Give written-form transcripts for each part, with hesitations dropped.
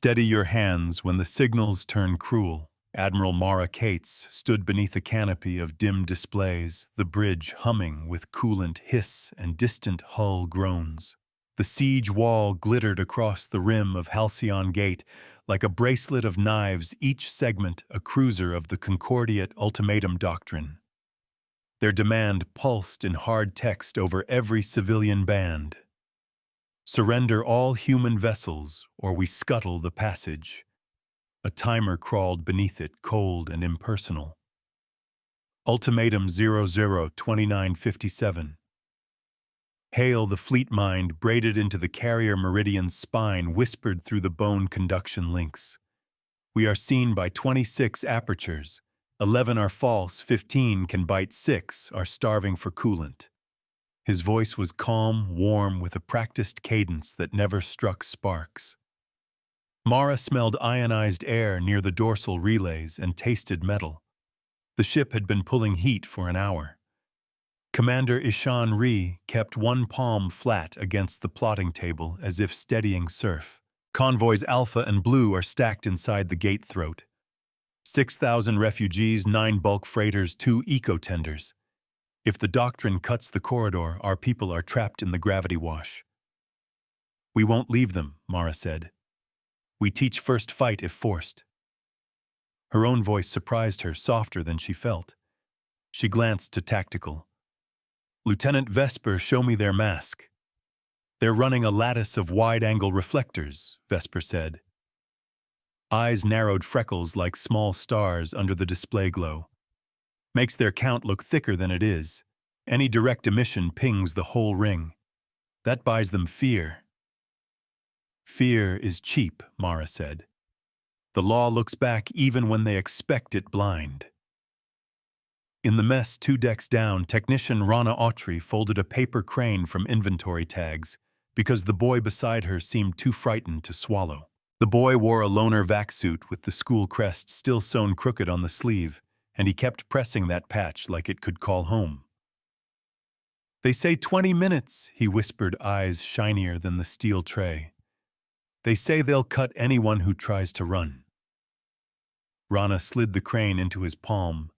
Steady your hands when the signals turn cruel. Admiral Mara Cates stood beneath a canopy of dim displays, the bridge humming with coolant hiss and distant hull groans. The siege wall glittered across the rim of Halcyon Gate like a bracelet of knives, each segment a cruiser of the Concordiate ultimatum doctrine. Their demand pulsed in hard text over every civilian band. Surrender all human vessels, or we scuttle the passage. A timer crawled beneath it, cold and impersonal. Ultimatum 002957. Hail, the fleet mind, braided into the carrier Meridian's spine, whispered through the bone conduction links. We are seen by 26 apertures. 11 are false, 15 can bite, 6 are starving for coolant. His voice was calm, warm, with a practiced cadence that never struck sparks. Mara smelled ionized air near the dorsal relays and tasted metal. The ship had been pulling heat for an hour. Commander Ishan Ree kept one palm flat against the plotting table as if steadying surf. Convoys Alpha and Blue are stacked inside the gate throat. 6,000 refugees, 9 bulk freighters, 2 eco-tenders. If the doctrine cuts the corridor, our people are trapped in the gravity wash. We won't leave them, Mara said. We teach first fight if forced. Her own voice surprised her, softer than she felt. She glanced to Tactical. Lieutenant Vesper, show me their mask. They're running a lattice of wide-angle reflectors, Vesper said. Eyes narrowed freckles like small stars under the display glow. Makes their count look thicker than it is. Any direct emission pings the whole ring. That buys them fear. Fear is cheap, Mara said. The law looks back even when they expect it blind. In the mess 2 decks down, technician Rana Autry folded a paper crane from inventory tags because the boy beside her seemed too frightened to swallow. The boy wore a loner vac suit with the school crest still sewn crooked on the sleeve, and he kept pressing that patch like it could call home. They say 20 minutes, he whispered, eyes shinier than the steel tray. They say they'll cut anyone who tries to run. Rana slid the crane into his palm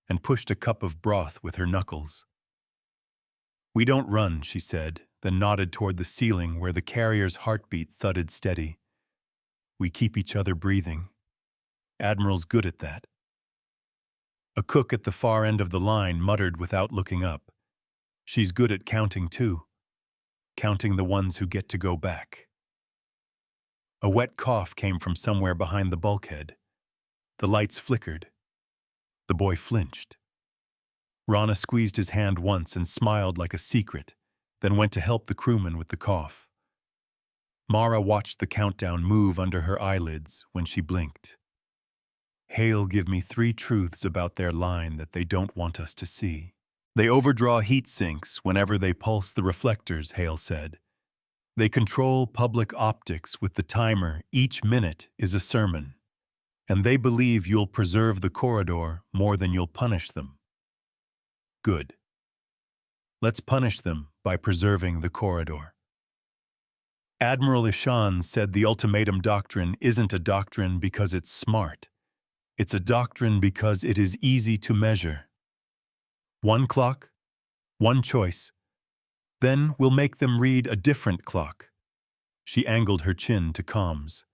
and pushed a cup of broth with her knuckles. We don't run, she said, then nodded toward the ceiling where the carrier's heartbeat thudded steady. We keep each other breathing. Admiral's good at that. A cook at the far end of the line muttered without looking up. She's good at counting too. Counting the ones who get to go back. A wet cough came from somewhere behind the bulkhead. The lights flickered. The boy flinched. Rana squeezed his hand once and smiled like a secret, then went to help the crewman with the cough. Mara watched the countdown move under her eyelids when she blinked. Hale give me 3 truths about their line that they don't want us to see. They overdraw heat sinks whenever they pulse the reflectors, Hale said. They control public optics with the timer. Each minute is a sermon. And they believe you'll preserve the corridor more than you'll punish them. Good. Let's punish them by preserving the corridor. Admiral Ishan said the ultimatum doctrine isn't a doctrine because it's smart. It's a doctrine because it is easy to measure. 1 clock, 1 choice. Then we'll make them read a different clock. She angled her chin to comms.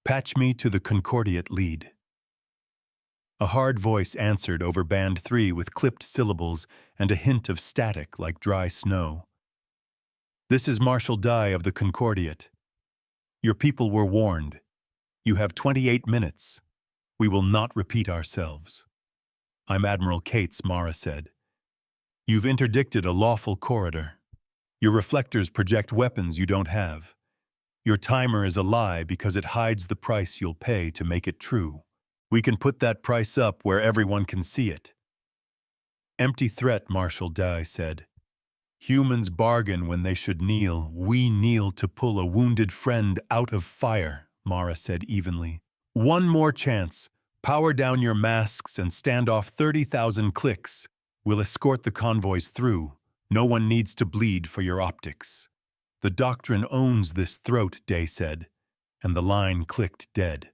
Patch me to the Concordiate lead. A hard voice answered over band 3 with clipped syllables and a hint of static like dry snow. This is Marshal Dye of the Concordiate. Your people were warned. You have 28 minutes. We will not repeat ourselves. I'm Admiral Cates, Mara said. You've interdicted a lawful corridor. Your reflectors project weapons you don't have. Your timer is a lie because it hides the price you'll pay to make it true. We can put that price up where everyone can see it. Empty threat, Marshal Dye said. Humans bargain when they should kneel. We kneel to pull a wounded friend out of fire, Mara said evenly. 1 more chance. Power down your masks and stand off 30,000 clicks. We'll escort the convoys through. No one needs to bleed for your optics. The doctrine owns this throat, Day said. and the line clicked dead.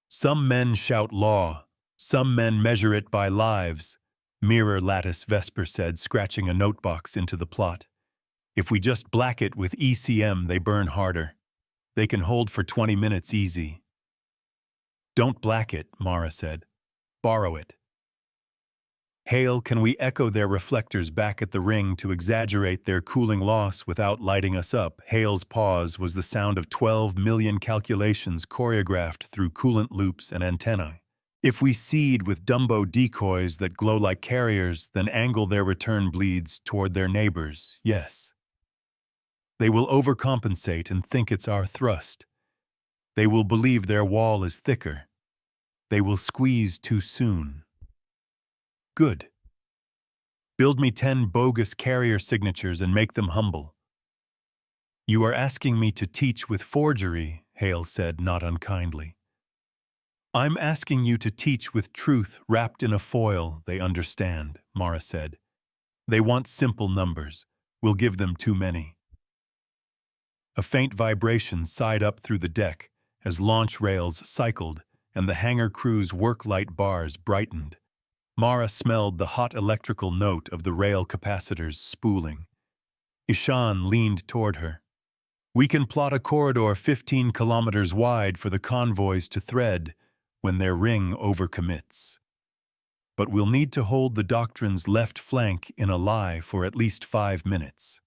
Some men shout law, some men measure it by lives, Mirror Lattice Vesper said, scratching a notebox into the plot. If we just black it with ECM, they burn harder. They can hold for 20 minutes easy. Don't black it, Mara said. Borrow it. Hale, can we echo their reflectors back at the ring to exaggerate their cooling loss without lighting us up? Hale's pause was the sound of 12 million calculations choreographed through coolant loops and antennae. If we seed with Dumbo decoys that glow like carriers, then angle their return bleeds toward their neighbors, yes. They will overcompensate and think it's our thrust. They will believe their wall is thicker. They will squeeze too soon. Good. Build me 10 bogus carrier signatures and make them humble. You are asking me to teach with forgery, Hale said, not unkindly. I'm asking you to teach with truth wrapped in a foil they understand, Mara said. They want simple numbers. We'll give them too many. A faint vibration sighed up through the deck as launch rails cycled and the hangar crew's work light bars brightened. Mara smelled the hot electrical note of the rail capacitors spooling. Ishan leaned toward her. We can plot a corridor 15 kilometers wide for the convoys to thread when their ring overcommits. But we'll need to hold the doctrine's left flank in a lie for at least 5 minutes.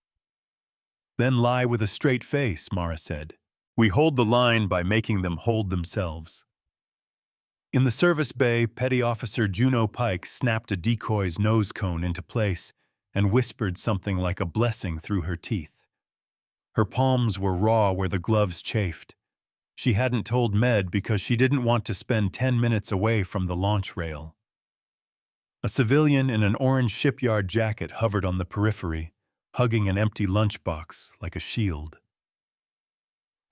Then lie with a straight face, Mara said. We hold the line by making them hold themselves. In the service bay, Petty Officer Juno Pike snapped a decoy's nose cone into place and whispered something like a blessing through her teeth. Her palms were raw where the gloves chafed. She hadn't told Med because she didn't want to spend 10 minutes away from the launch rail. A civilian in an orange shipyard jacket hovered on the periphery, hugging an empty lunchbox like a shield.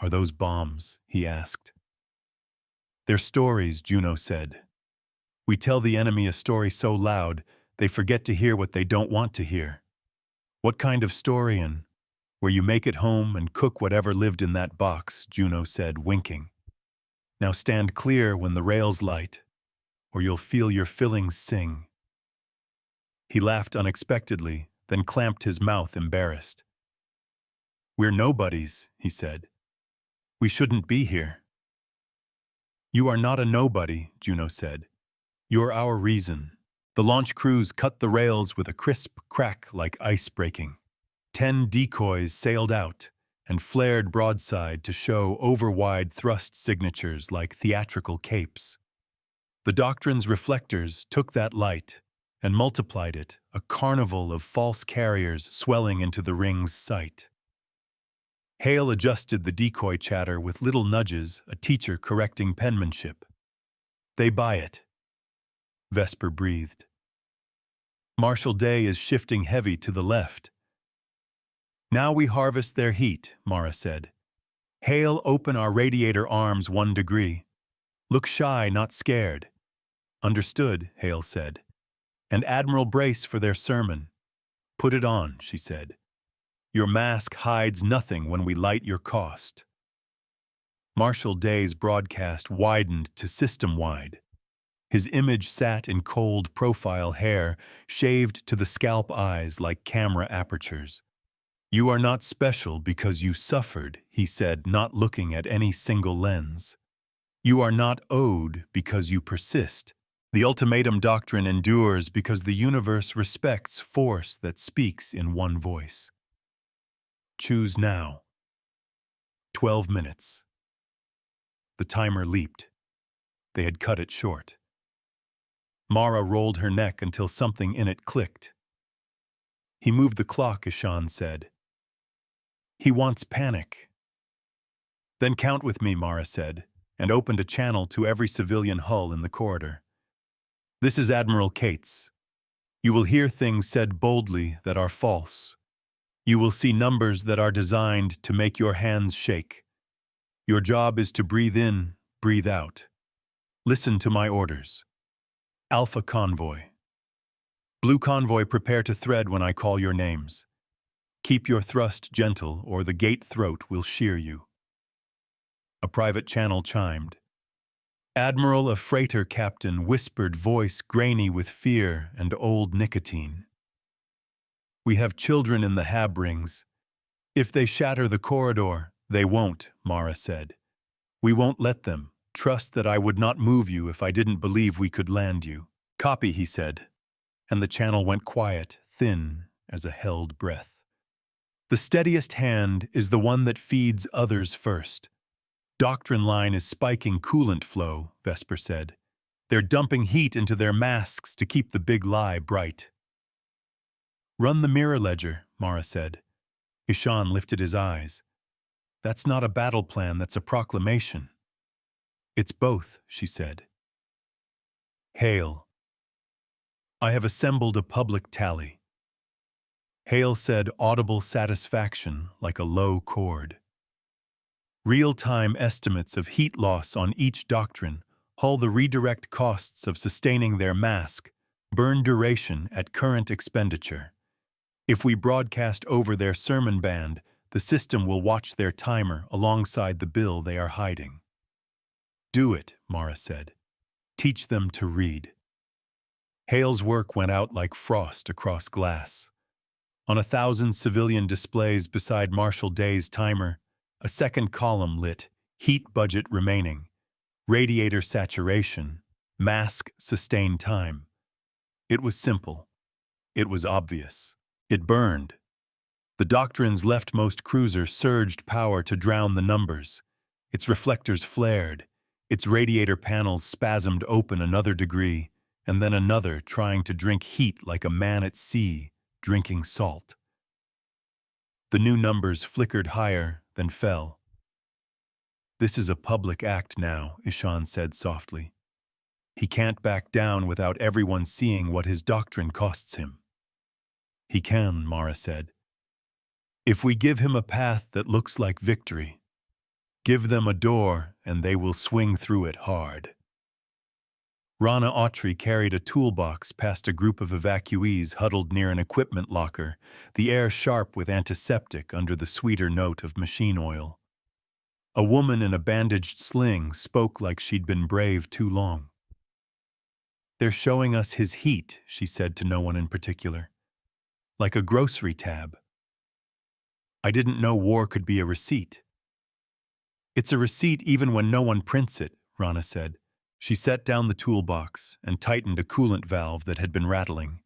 Are those bombs? He asked. They're stories, Juno said. We tell the enemy a story so loud, they forget to hear what they don't want to hear. What kind of story? And where you make it home and cook whatever lived in that box, Juno said, winking. Now stand clear when the rails light, or you'll feel your fillings sing. He laughed unexpectedly, then clamped his mouth, embarrassed. We're nobodies, he said. We shouldn't be here. You are not a nobody, Juno said. You're our reason. The launch crews cut the rails with a crisp crack like ice breaking. 10 decoys sailed out and flared broadside to show over-wide thrust signatures like theatrical capes. The doctrine's reflectors took that light and multiplied it, a carnival of false carriers swelling into the ring's sight. Hale adjusted the decoy chatter with little nudges, a teacher correcting penmanship. They buy it. Vesper breathed. Marshal Day is shifting heavy to the left. Now we harvest their heat, Mara said. Hale, open our radiator arms 1 degree. Look shy, not scared. Understood, Hale said. And Admiral brace for their sermon. Put it on, she said. Your mask hides nothing when we light your cost. Marshal Day's broadcast widened to system-wide. His image sat in cold profile hair, shaved to the scalp eyes like camera apertures. You are not special because you suffered, he said, not looking at any single lens. You are not owed because you persist. The ultimatum doctrine endures because the universe respects force that speaks in one voice. Choose now. 12 minutes. The timer leaped. They had cut it short. Mara rolled her neck until something in it clicked. He moved the clock, Ishan said. He wants panic. Then count with me, Mara said, and opened a channel to every civilian hull in the corridor. This is Admiral Cates. You will hear things said boldly that are false. You will see numbers that are designed to make your hands shake. Your job is to breathe in, breathe out. Listen to my orders. Alpha Convoy. Blue Convoy, prepare to thread when I call your names. Keep your thrust gentle, or the gate throat will shear you. A private channel chimed. Admiral, a freighter captain, whispered, voice grainy with fear and old nicotine. We have children in the hab rings. If they shatter the corridor, they won't, Mara said. We won't let them. Trust that I would not move you if I didn't believe we could land you. Copy, he said, and the channel went quiet, thin as a held breath. The steadiest hand is the one that feeds others first. Doctrine line is spiking coolant flow, Vesper said. They're dumping heat into their masks to keep the big lie bright. Run the mirror ledger, Mara said. Ishan lifted his eyes. That's not a battle plan, that's a proclamation. It's both, she said. Hail. I have assembled a public tally. Hale said, audible satisfaction like a low chord. Real-time estimates of heat loss on each doctrine haul the redirect costs of sustaining their mask, burn duration at current expenditure. If we broadcast over their sermon band, the system will watch their timer alongside the bill they are hiding. Do it, Mara said. Teach them to read. Hale's work went out like frost across glass. On 1,000 civilian displays beside Marshall Day's timer, a second column lit, heat budget remaining, radiator saturation, mask sustained time. It was simple. It was obvious. It burned. The Doctrine's leftmost cruiser surged power to drown the numbers. Its reflectors flared. Its radiator panels spasmed open another degree, and then another, trying to drink heat like a man at sea, drinking salt. The new numbers flickered higher, then fell. This is a public act now, Ishan said softly. He can't back down without everyone seeing what his doctrine costs him. He can, Mara said. If we give him a path that looks like victory, give them a door and they will swing through it hard. Rana Autry carried a toolbox past a group of evacuees huddled near an equipment locker, the air sharp with antiseptic under the sweeter note of machine oil. A woman in a bandaged sling spoke like she'd been brave too long. They're showing us his heat, she said to no one in particular. Like a grocery tab. I didn't know war could be a receipt. It's a receipt even when no one prints it, Rana said. She set down the toolbox and tightened a coolant valve that had been rattling.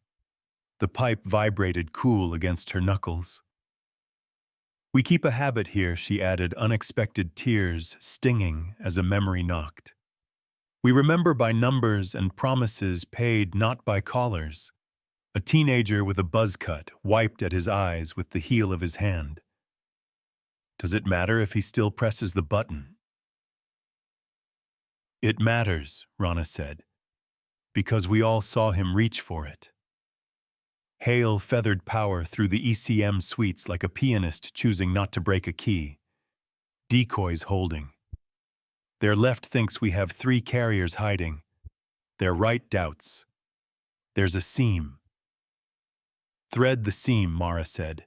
The pipe vibrated cool against her knuckles. We keep a habit here, she added, unexpected tears stinging as a memory knocked. We remember by numbers and promises paid not by callers. A teenager with a buzz cut wiped at his eyes with the heel of his hand. Does it matter if he still presses the button? It matters, Rana said, because we all saw him reach for it. Hale feathered power through the ECM suites like a pianist choosing not to break a key. Decoys holding. Their left thinks we have 3 carriers hiding. Their right doubts. There's a seam. Thread the seam, Mara said.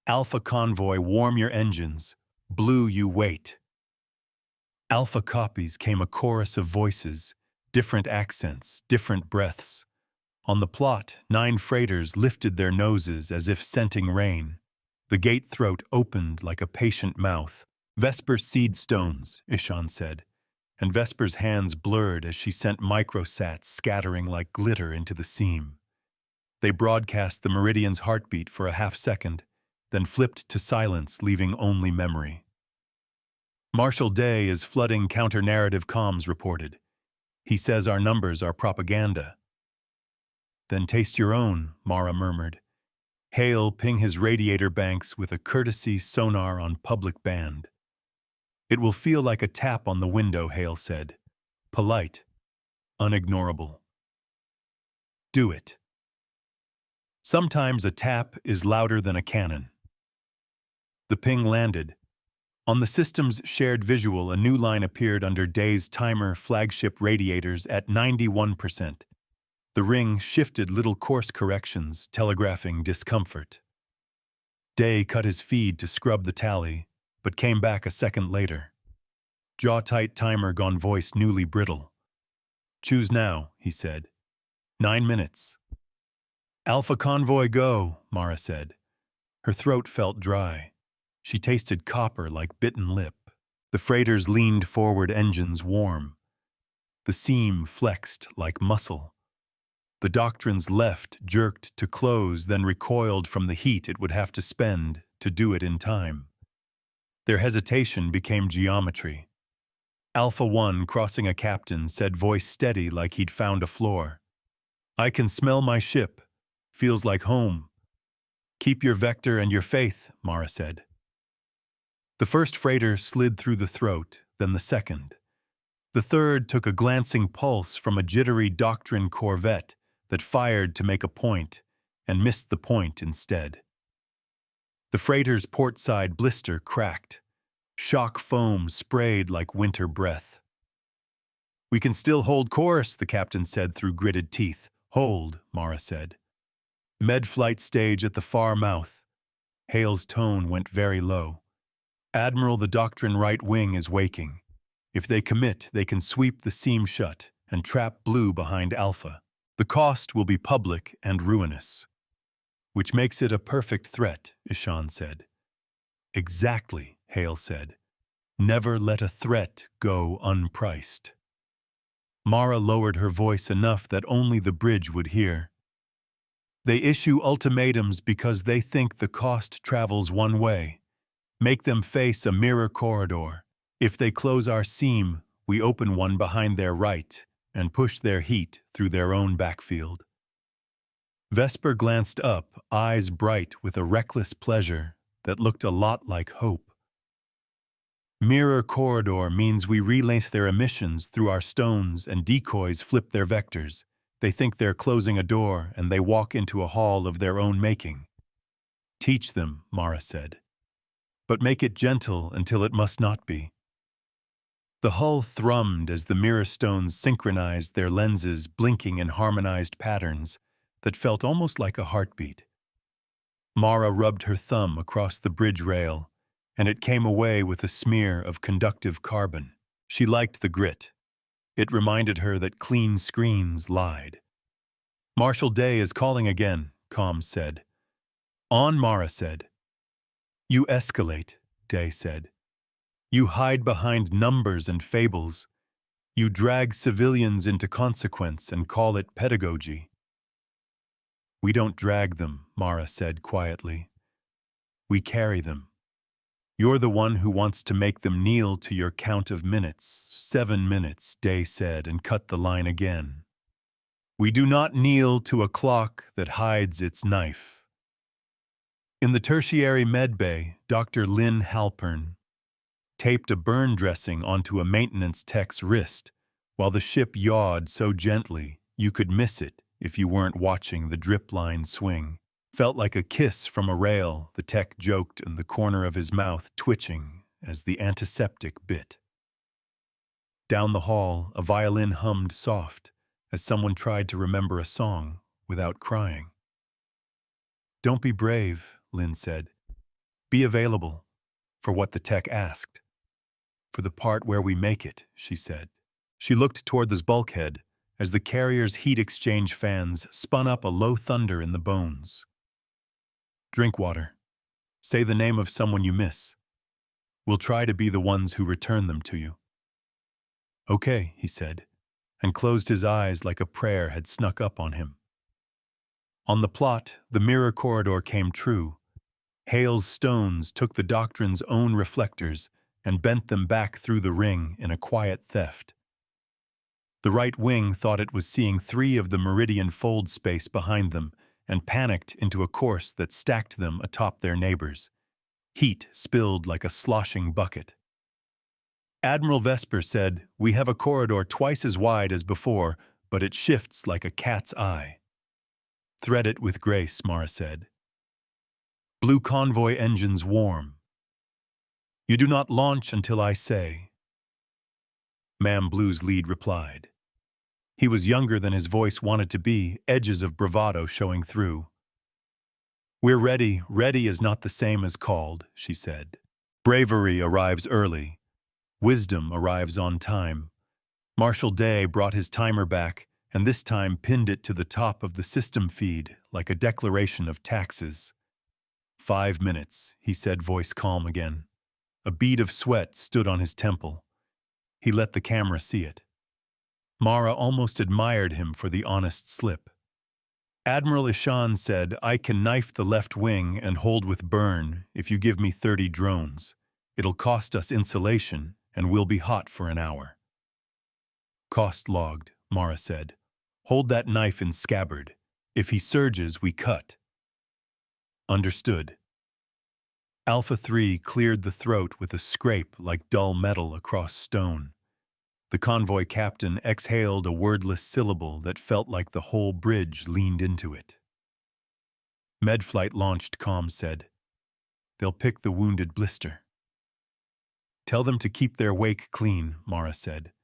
Alpha convoy, warm your engines. Blue, you wait. Alpha copies came a chorus of voices, different accents, different breaths. On the plot, 9 freighters lifted their noses as if scenting rain. The gate throat opened like a patient mouth. Vesper seed stones, Ishan said, and Vesper's hands blurred as she sent microsats scattering like glitter into the seam. They broadcast the Meridian's heartbeat for a half-second, then flipped to silence, leaving only memory. Marshall Day is flooding counter-narrative comms, reported. He says our numbers are propaganda. Then taste your own, Mara murmured. Hale ping his radiator banks with a courtesy sonar on public band. It will feel like a tap on the window, Hale said. Polite, unignorable. Do it. Sometimes a tap is louder than a cannon. The ping landed. On the system's shared visual, a new line appeared under Day's timer flagship radiators at 91%. The ring shifted little course corrections, telegraphing discomfort. Day cut his feed to scrub the tally, but came back a second later. jaw-tight timer gone voice newly brittle. "Choose now," he said. 9 minutes. "Alpha convoy go," Mara said. Her throat felt dry. She tasted copper like bitten lip. The freighters leaned forward, engines warm. The seam flexed like muscle. The doctrines left jerked to close, then recoiled from the heat it would have to spend to do it in time. Their hesitation became geometry. Alpha 1, crossing a captain, said, voice steady like he'd found a floor. "I can smell my ship. Feels like home." "Keep your vector and your faith," Mara said. The first freighter slid through the throat, then the second. The third took a glancing pulse from a jittery doctrine corvette that fired to make a point and missed the point instead. The freighter's portside blister cracked. Shock foam sprayed like winter breath. "We can still hold course," the captain said through gritted teeth. "Hold," Mara said. "Med-flight stage at the far mouth." Hale's tone went very low. "Admiral, the doctrine right wing is waking. If they commit, they can sweep the seam shut and trap Blue behind Alpha. The cost will be public and ruinous." "Which makes it a perfect threat," Ishan said. "Exactly," Hale said. "Never let a threat go unpriced." Mara lowered her voice enough that only the bridge would hear. "They issue ultimatums because they think the cost travels one way. Make them face a mirror corridor. If they close our seam, we open one behind their right and push their heat through their own backfield." Vesper glanced up, eyes bright with a reckless pleasure that looked a lot like hope. "Mirror corridor means we relate their emissions through our stones and decoys flip their vectors. They think they're closing a door and they walk into a hall of their own making." "Teach them," Mara said. "But make it gentle until it must not be." The hull thrummed as the mirror stones synchronized their lenses, blinking in harmonized patterns that felt almost like a heartbeat. Mara rubbed her thumb across the bridge rail, and it came away with a smear of conductive carbon. She liked the grit. It reminded her that clean screens lied. "Marshal Day is calling again," Comms said. "On," Mara said. "You escalate," Day said. "You hide behind numbers and fables. You drag civilians into consequence and call it pedagogy." "We don't drag them," Mara said quietly. "We carry them. You're the one who wants to make them kneel to your count of minutes." 7 minutes, Day said, and cut the line again. "We do not kneel to a clock that hides its knife." In the tertiary med bay, Dr. Lynn Halpern taped a burn dressing onto a maintenance tech's wrist while the ship yawed so gently you could miss it if you weren't watching the drip line swing. "Felt like a kiss from a rail," the tech joked, in the corner of his mouth twitching as the antiseptic bit. Down the hall, a violin hummed soft as someone tried to remember a song without crying. "Don't be brave," Lynn said. "Be available," for what the tech asked. "For the part where we make it," she said. She looked toward the bulkhead as the carrier's heat exchange fans spun up a low thunder in the bones. "Drink water. Say the name of someone you miss. We'll try to be the ones who return them to you." "Okay," he said, and closed his eyes like a prayer had snuck up on him. On the plot, the mirror corridor came true. Hale's stones took the doctrine's own reflectors and bent them back through the ring in a quiet theft. The right wing thought it was seeing 3 of the meridian fold space behind them and panicked into a course that stacked them atop their neighbors. Heat spilled like a sloshing bucket. Admiral Vesper said, "We have a corridor twice as wide as before, but it shifts like a cat's eye." "Thread it with grace," Mara said. "Blue convoy engines warm. You do not launch until I say." Ma'am Blue's lead replied. He was younger than his voice wanted to be, edges of bravado showing through. "We're ready. Ready is not the same as called," she said. "Bravery arrives early. Wisdom arrives on time. Marshal Day brought his timer back, and this time pinned it to the top of the system feed like a declaration of taxes. 5 minutes, he said, voice calm again. A bead of sweat stood on his temple. He let the camera see it. Mara almost admired him for the honest slip. Admiral Ishan said, "I can knife the left wing and hold with burn if you give me 30 drones. It'll cost us insulation, and we'll be hot for an hour." "Cost logged," Mara said. "Hold that knife in scabbard. If he surges, we cut." "Understood." Alpha 3 cleared the throat with a scrape like dull metal across stone. The convoy captain exhaled a wordless syllable that felt like the whole bridge leaned into it. Medflight launched, comms said. "They'll pick the wounded blister." "Tell them to keep their wake clean," Mara said.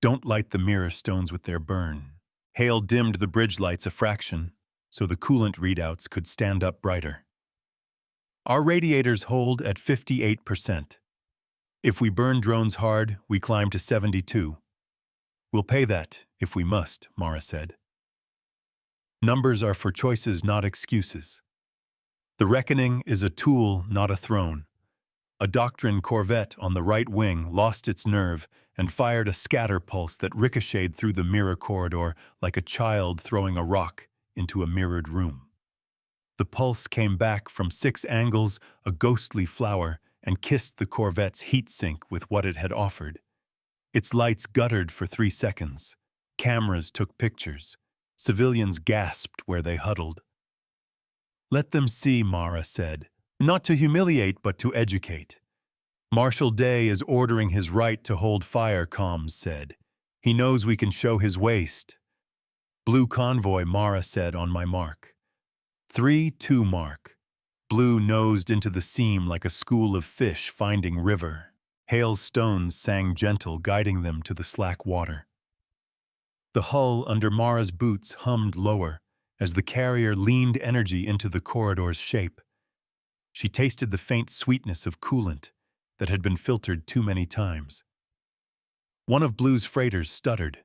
"Don't light the mirror stones with their burn." Hale dimmed the bridge lights a fraction, so the coolant readouts could stand up brighter. "Our radiators hold at 58%. If we burn drones hard, we climb to 72. We'll pay that, if we must," Mara said. "Numbers are for choices, not excuses. The reckoning is a tool, not a throne." A Doctrine corvette on the right wing lost its nerve and fired a scatter pulse that ricocheted through the mirror corridor like a child throwing a rock into a mirrored room. The pulse came back from 6 angles, a ghostly flower, and kissed the corvette's heat sink with what it had offered. Its lights guttered for 3 seconds. Cameras took pictures. Civilians gasped where they huddled. "Let them see," Mara said. "Not to humiliate, but to educate." "Marshal Day is ordering his right to hold fire," comms said. "He knows we can show his waist." "Blue convoy," Mara said, "on my mark." 3-2 mark. Blue nosed into the seam like a school of fish finding river. Hale's stones sang gentle, guiding them to the slack water. The hull under Mara's boots hummed lower as the carrier leaned energy into the corridor's shape. She tasted the faint sweetness of coolant that had been filtered too many times. One of Blue's freighters stuttered.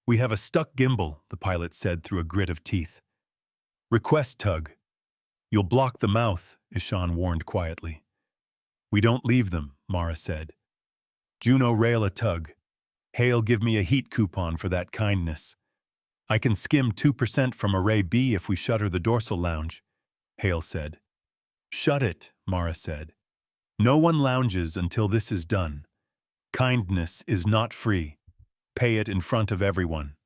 "We have a stuck gimbal," the pilot said through a grit of teeth. "Request tug." "You'll block the mouth," Ishan warned quietly. "We don't leave them," Mara said. "Juno rail a tug. Hale give me a heat coupon for that kindness. I can skim 2% from Array B if we shutter the dorsal lounge," Hale said. "Shut it," Mara said. "No one lounges until this is done. Kindness is not free. Pay it in front of everyone."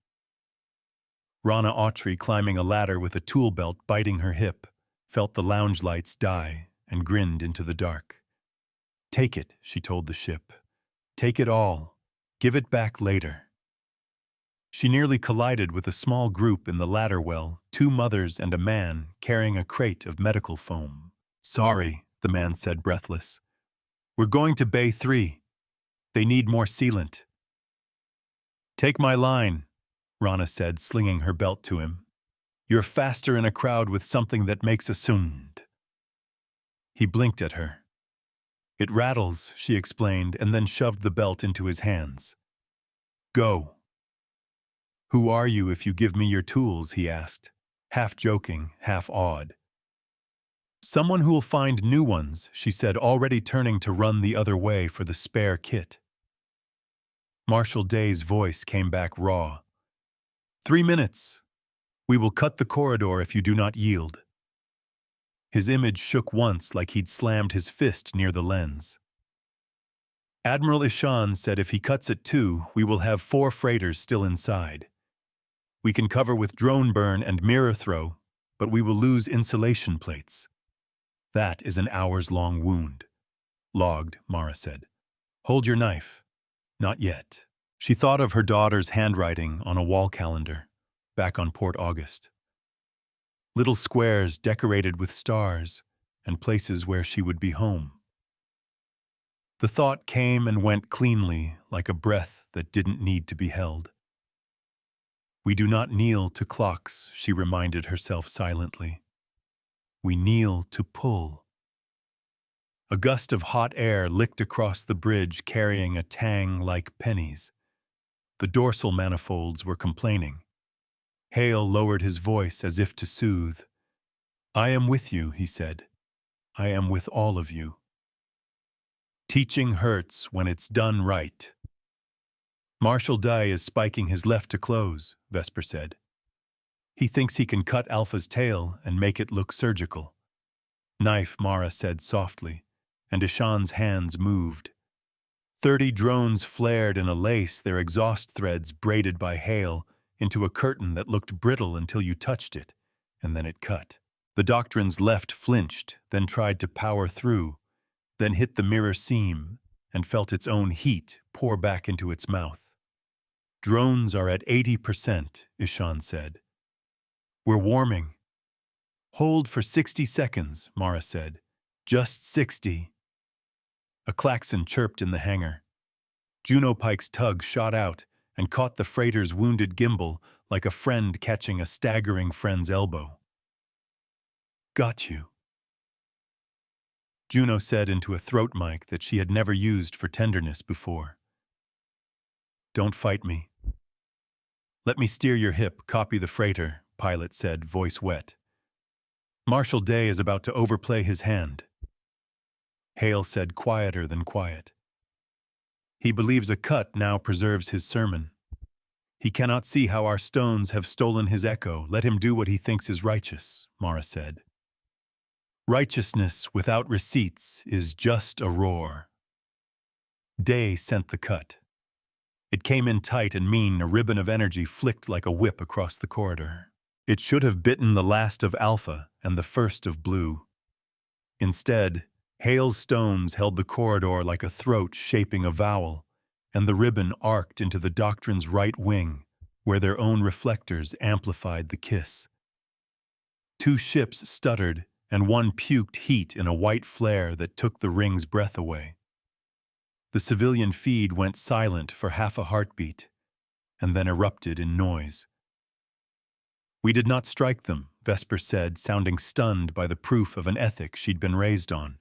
Rana Autry, climbing a ladder with a tool belt biting her hip, felt the lounge lights die and grinned into the dark. "Take it," she told the ship. "Take it all. Give it back later." She nearly collided with a small group in the ladder well, 2 mothers and a man carrying a crate of medical foam. "Sorry," the man said, breathless. "We're going to Bay 3. They need more sealant." "Take my line," Rana said, slinging her belt to him. "You're faster in a crowd with something that makes a sound." He blinked at her. "It rattles," she explained, and then shoved the belt into his hands. "Go." "Who are you if you give me your tools?" he asked, half joking, half awed. "Someone who'll find new ones," she said, already turning to run the other way for the spare kit. Marshal Day's voice came back raw. 3 minutes. We will cut the corridor if you do not yield." His image shook once like he'd slammed his fist near the lens. Admiral Ishan said if he cuts it too, we will have 4 freighters still inside. We can cover with drone burn and mirror throw, but we will lose insulation plates. That is an hours-long wound. "Logged," Mara said. "Hold your knife." "Not yet." She thought of her daughter's handwriting on a wall calendar, back on Port August. Little squares decorated with stars and places where she would be home. The thought came and went cleanly, like a breath that didn't need to be held. "We do not kneel to clocks," she reminded herself silently. "We kneel to pull." A gust of hot air licked across the bridge, carrying a tang like pennies. The dorsal manifolds were complaining. Hale lowered his voice as if to soothe. "I am with you," he said. "I am with all of you. Teaching hurts when it's done right." "Marshal Dai is spiking his left to close," Vesper said. "He thinks he can cut Alpha's tail and make it look surgical." "Knife," Mara said softly, and Ishan's hands moved. 30 drones flared in a lace, their exhaust threads braided by Hale, into a curtain that looked brittle until you touched it, and then it cut. The Doctrine's left flinched, then tried to power through, then hit the mirror seam and felt its own heat pour back into its mouth. "Drones are at 80%, Ishan said. "We're warming." "Hold for 60 seconds, Mara said. "Just 60. A klaxon chirped in the hangar. Juno Pike's tug shot out and caught the freighter's wounded gimbal like a friend catching a staggering friend's elbow. "Got you," Juno said into a throat mic that she had never used for tenderness before. "Don't fight me." "Let me steer your hip, copy the freighter," pilot said, voice wet. "Marshal Day is about to overplay his hand." Hale said, quieter than quiet. "He believes a cut now preserves his sermon. He cannot see how our stones have stolen his echo. Let him do what he thinks is righteous," Mara said. "Righteousness without receipts is just a roar." Day sent the cut. It came in tight and mean, a ribbon of energy flicked like a whip across the corridor. It should have bitten the last of Alpha and the first of Blue. Instead, Hale's stones held the corridor like a throat shaping a vowel, and the ribbon arced into the Doctrine's right wing, where their own reflectors amplified the kiss. 2 ships stuttered, and one puked heat in a white flare that took the ring's breath away. The civilian feed went silent for half a heartbeat, and then erupted in noise. "We did not strike them," Vesper said, sounding stunned by the proof of an ethic she'd been raised on.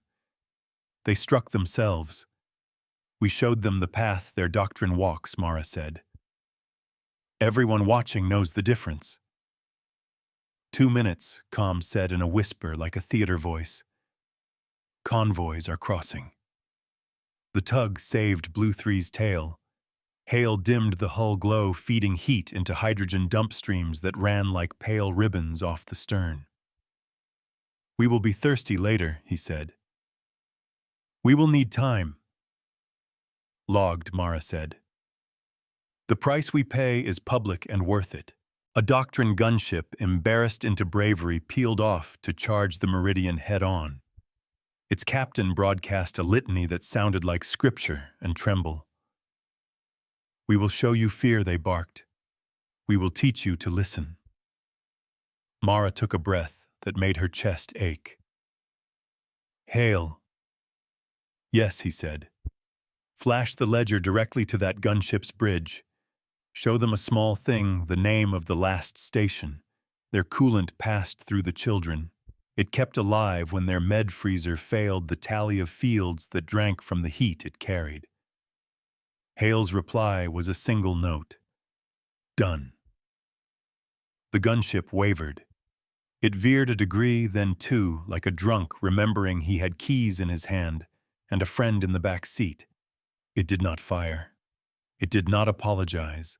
"They struck themselves. We showed them the path their doctrine walks," Mara said. "Everyone watching knows the difference." 2 minutes, Com said in a whisper like a theater voice. "Convoys are crossing." The tug saved Blue 3's tail. Hale dimmed the hull glow, feeding heat into hydrogen dump streams that ran like pale ribbons off the stern. "We will be thirsty later," he said. "We will need time." "Logged," Mara said. "The price we pay is public and worth it." A Doctrine gunship, embarrassed into bravery, peeled off to charge the Meridian head-on. Its captain broadcast a litany that sounded like scripture and tremble. "We will show you fear," they barked. "We will teach you to listen." Mara took a breath that made her chest ache. "Hale." "Yes," he said. "Flash the ledger directly to that gunship's bridge. Show them a small thing, the name of the last station. Their coolant passed through the children. It kept alive when their med freezer failed the tally of fields that drank from the heat it carried." Hale's reply was a single note. "Done." The gunship wavered. It veered a degree, then 2, like a drunk remembering he had keys in his hand and a friend in the back seat. It did not fire. It did not apologize.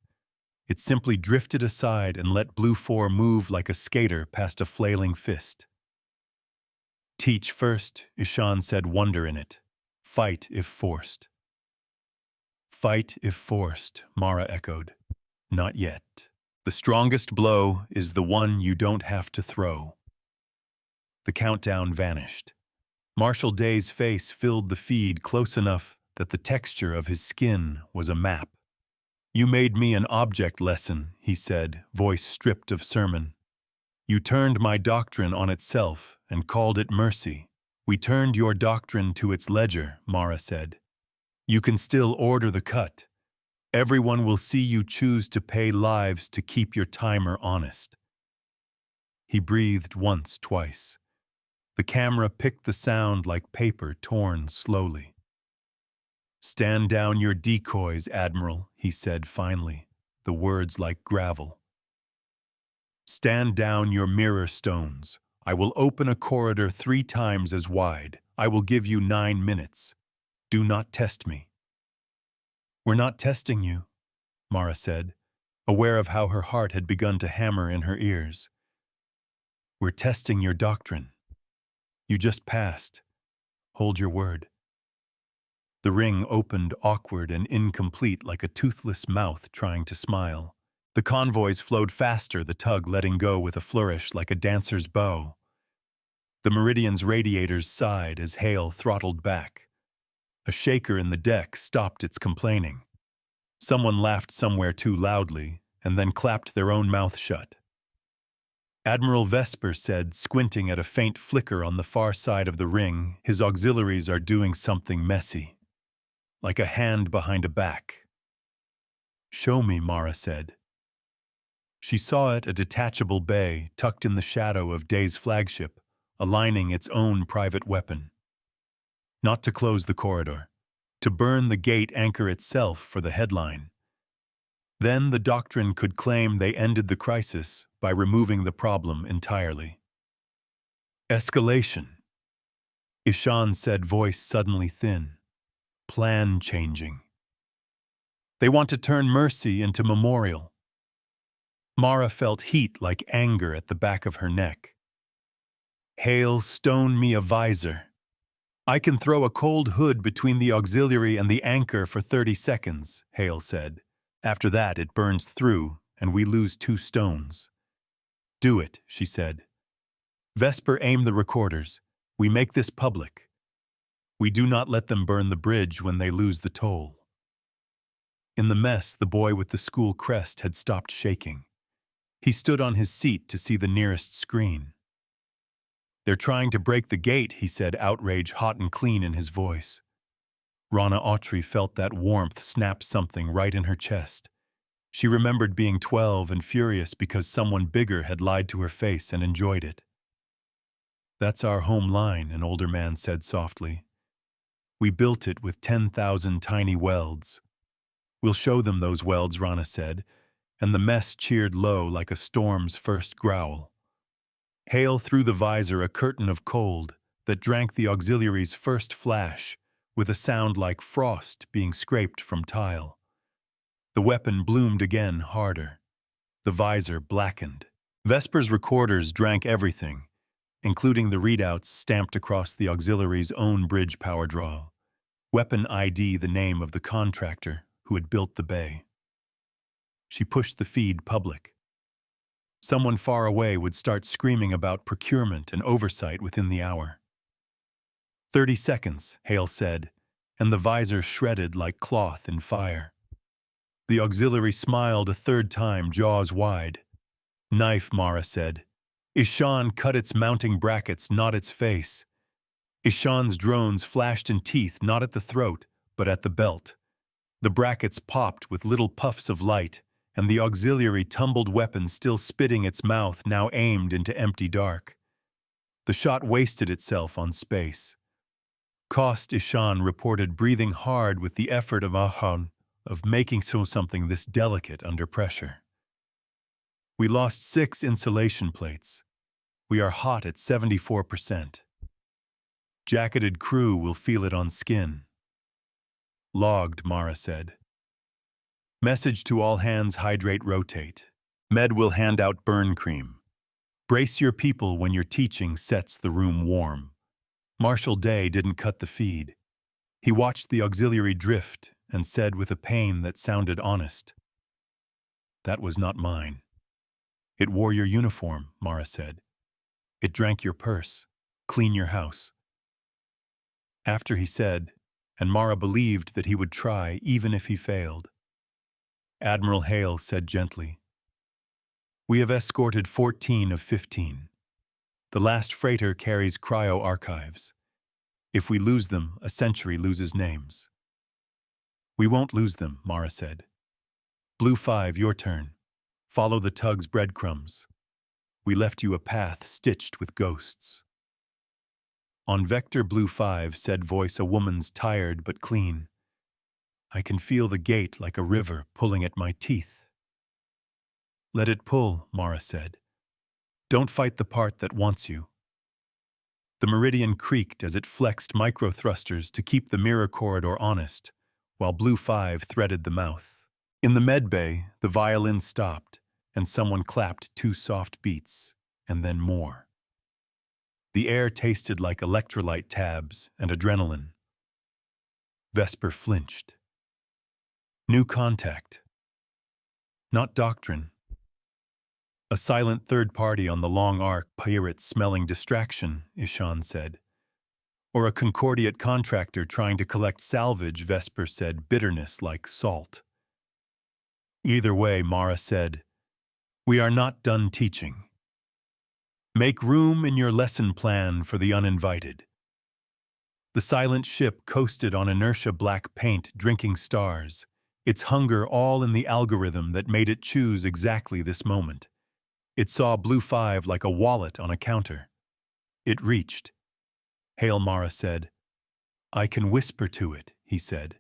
It simply drifted aside and let Blue 4 move like a skater past a flailing fist. "Teach first," Ishan said, wonder in it. "Fight if forced." "Fight if forced," Mara echoed. "Not yet. The strongest blow is the one you don't have to throw." The countdown vanished. Marshal Day's face filled the feed close enough that the texture of his skin was a map. "You made me an object lesson," he said, voice stripped of sermon. "You turned my doctrine on itself and called it mercy." "We turned your doctrine to its ledger," Mara said. "You can still order the cut. Everyone will see you choose to pay lives to keep your timer honest." He breathed once, twice. The camera picked the sound like paper torn slowly. "Stand down your decoys, Admiral," he said finally, the words like gravel. "Stand down your mirror stones. I will open a corridor 3 times as wide. I will give you 9 minutes. Do not test me." "We're not testing you," Mara said, aware of how her heart had begun to hammer in her ears. "We're testing your doctrine. You just passed. Hold your word." The ring opened awkward and incomplete like a toothless mouth trying to smile. The convoys flowed faster, the tug letting go with a flourish like a dancer's bow. The Meridian's radiators sighed as Hale throttled back. A shaker in the deck stopped its complaining. Someone laughed somewhere too loudly, and then clapped their own mouth shut. Admiral Vesper said, squinting at a faint flicker on the far side of the ring, "His auxiliaries are doing something messy. Like a hand behind a back." "Show me," Mara said. She saw it, a detachable bay tucked in the shadow of Day's flagship, aligning its own private weapon. Not to close the corridor, to burn the gate anchor itself for the headline. Then the doctrine could claim they ended the crisis by removing the problem entirely. "Escalation," Ishan said, voice suddenly thin. "Plan changing. They want to turn mercy into memorial." Mara felt heat like anger at the back of her neck. "Hale, stone me a visor. I can throw a cold hood between the auxiliary and the anchor for 30 seconds, Hale said. "After that, it burns through, and we lose 2 stones. "Do it," she said. "Vesper, aim the recorders. We make this public. We do not let them burn the bridge when they lose the toll." In the mess, the boy with the school crest had stopped shaking. He stood on his seat to see the nearest screen. "They're trying to break the gate," he said, outrage hot and clean in his voice. Rana Autry felt that warmth snap something right in her chest. She remembered being 12 and furious because someone bigger had lied to her face and enjoyed it. "That's our home line," an older man said softly. "We built it with 10,000 tiny welds." "We'll show them those welds," Rana said, and the mess cheered low like a storm's first growl. Hale threw the visor a curtain of cold that drank the auxiliary's first flash, with a sound like frost being scraped from tile. The weapon bloomed again harder. The visor blackened. Vesper's recorders drank everything, including the readouts stamped across the auxiliary's own bridge power draw. Weapon ID, the name of the contractor who had built the bay. She pushed the feed public. Someone far away would start screaming about procurement and oversight within the hour. 30 seconds, Hale said, and the visor shredded like cloth in fire. The auxiliary smiled a third time, jaws wide. "Knife," Mara said. Ishan cut its mounting brackets, not its face. Ishan's drones flashed in teeth, not at the throat, but at the belt. The brackets popped with little puffs of light, and the auxiliary tumbled weapon still spitting its mouth, now aimed into empty dark. The shot wasted itself on space. Cost, Ishan reported, breathing hard with the effort of Ahan, of making something this delicate under pressure. "We lost 6 insulation plates. We are hot at 74%. Jacketed crew will feel it on skin." "Logged," Mara said. "Message to all hands, hydrate, rotate. Med will hand out burn cream. Brace your people when your teaching sets the room warm." Marshal Day didn't cut the feed. He watched the auxiliary drift and said with a pain that sounded honest, "That was not mine." "It wore your uniform," Mara said. "It drank your purse. Clean your house." After he said, and Mara believed that he would try even if he failed. Admiral Hale said gently, "We have escorted 14 of 15. The last freighter carries cryo archives. If we lose them, a century loses names." "We won't lose them," Mara said. "Blue 5, your turn. Follow the tug's breadcrumbs. We left you a path stitched with ghosts." On Vector Blue 5, said voice a woman's tired but clean. I can feel the gate like a river pulling at my teeth. Let it pull, Mara said. Don't fight the part that wants you. The Meridian creaked as it flexed micro-thrusters to keep the mirror corridor honest, while Blue 5 threaded the mouth. In the med bay, the violin stopped, and someone clapped 2 soft beats, and then more. The air tasted like electrolyte tabs and adrenaline. Vesper flinched. New contact. Not doctrine. A silent third party on the long arc, pirate-smelling distraction, Ishan said. Or a Concordiate contractor trying to collect salvage, Vesper said, bitterness like salt. Either way, Mara said, we are not done teaching. Make room in your lesson plan for the uninvited. The silent ship coasted on inertia black paint, drinking stars, its hunger all in the algorithm that made it choose exactly this moment. It saw Blue 5 like a wallet on a counter. It reached. Hail, Mara said. I can whisper to it, he said.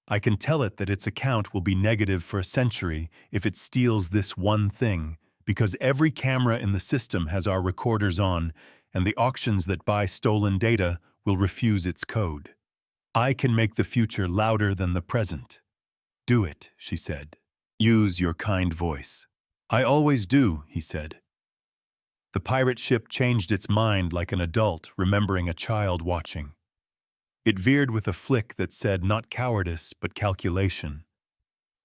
I can tell it that its account will be negative for a century if it steals this one thing, because every camera in the system has our recorders on, and the auctions that buy stolen data will refuse its code. I can make the future louder than the present. Do it, she said. Use your kind voice. I always do, he said. The pirate ship changed its mind like an adult remembering a child watching. It veered with a flick that said not cowardice but calculation.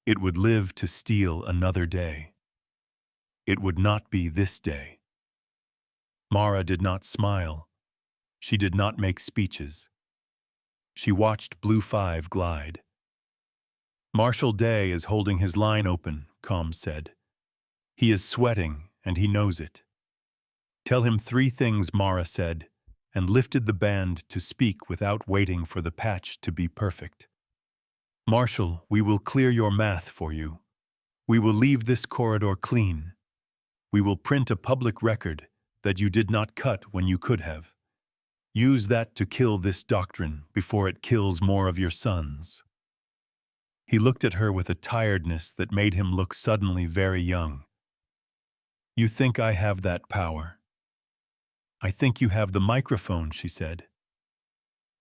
It would live to steal another day. It would not be this day. Mara did not smile. She did not make speeches. She watched Blue 5 glide. Marshal Day is holding his line open, Comms said. He is sweating, and he knows it. Tell him 3 things, Mara said, and lifted the band to speak without waiting for the patch to be perfect. Marshal, we will clear your math for you. We will leave this corridor clean. We will print a public record that you did not cut when you could have. Use that to kill this doctrine before it kills more of your sons. He looked at her with a tiredness that made him look suddenly very young. You think I have that power? I think you have the microphone, she said.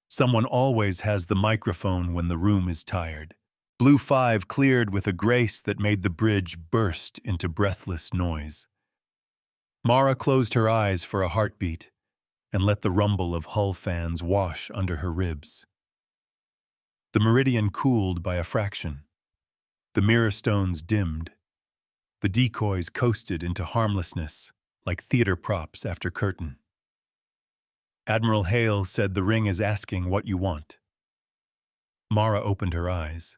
Someone always has the microphone when the room is tired. Blue 5 cleared with a grace that made the bridge burst into breathless noise. Mara closed her eyes for a heartbeat and let the rumble of hull fans wash under her ribs. The Meridian cooled by a fraction. The mirror stones dimmed. The decoys coasted into harmlessness like theater props after curtain. Admiral Hale said the ring is asking what you want. Mara opened her eyes.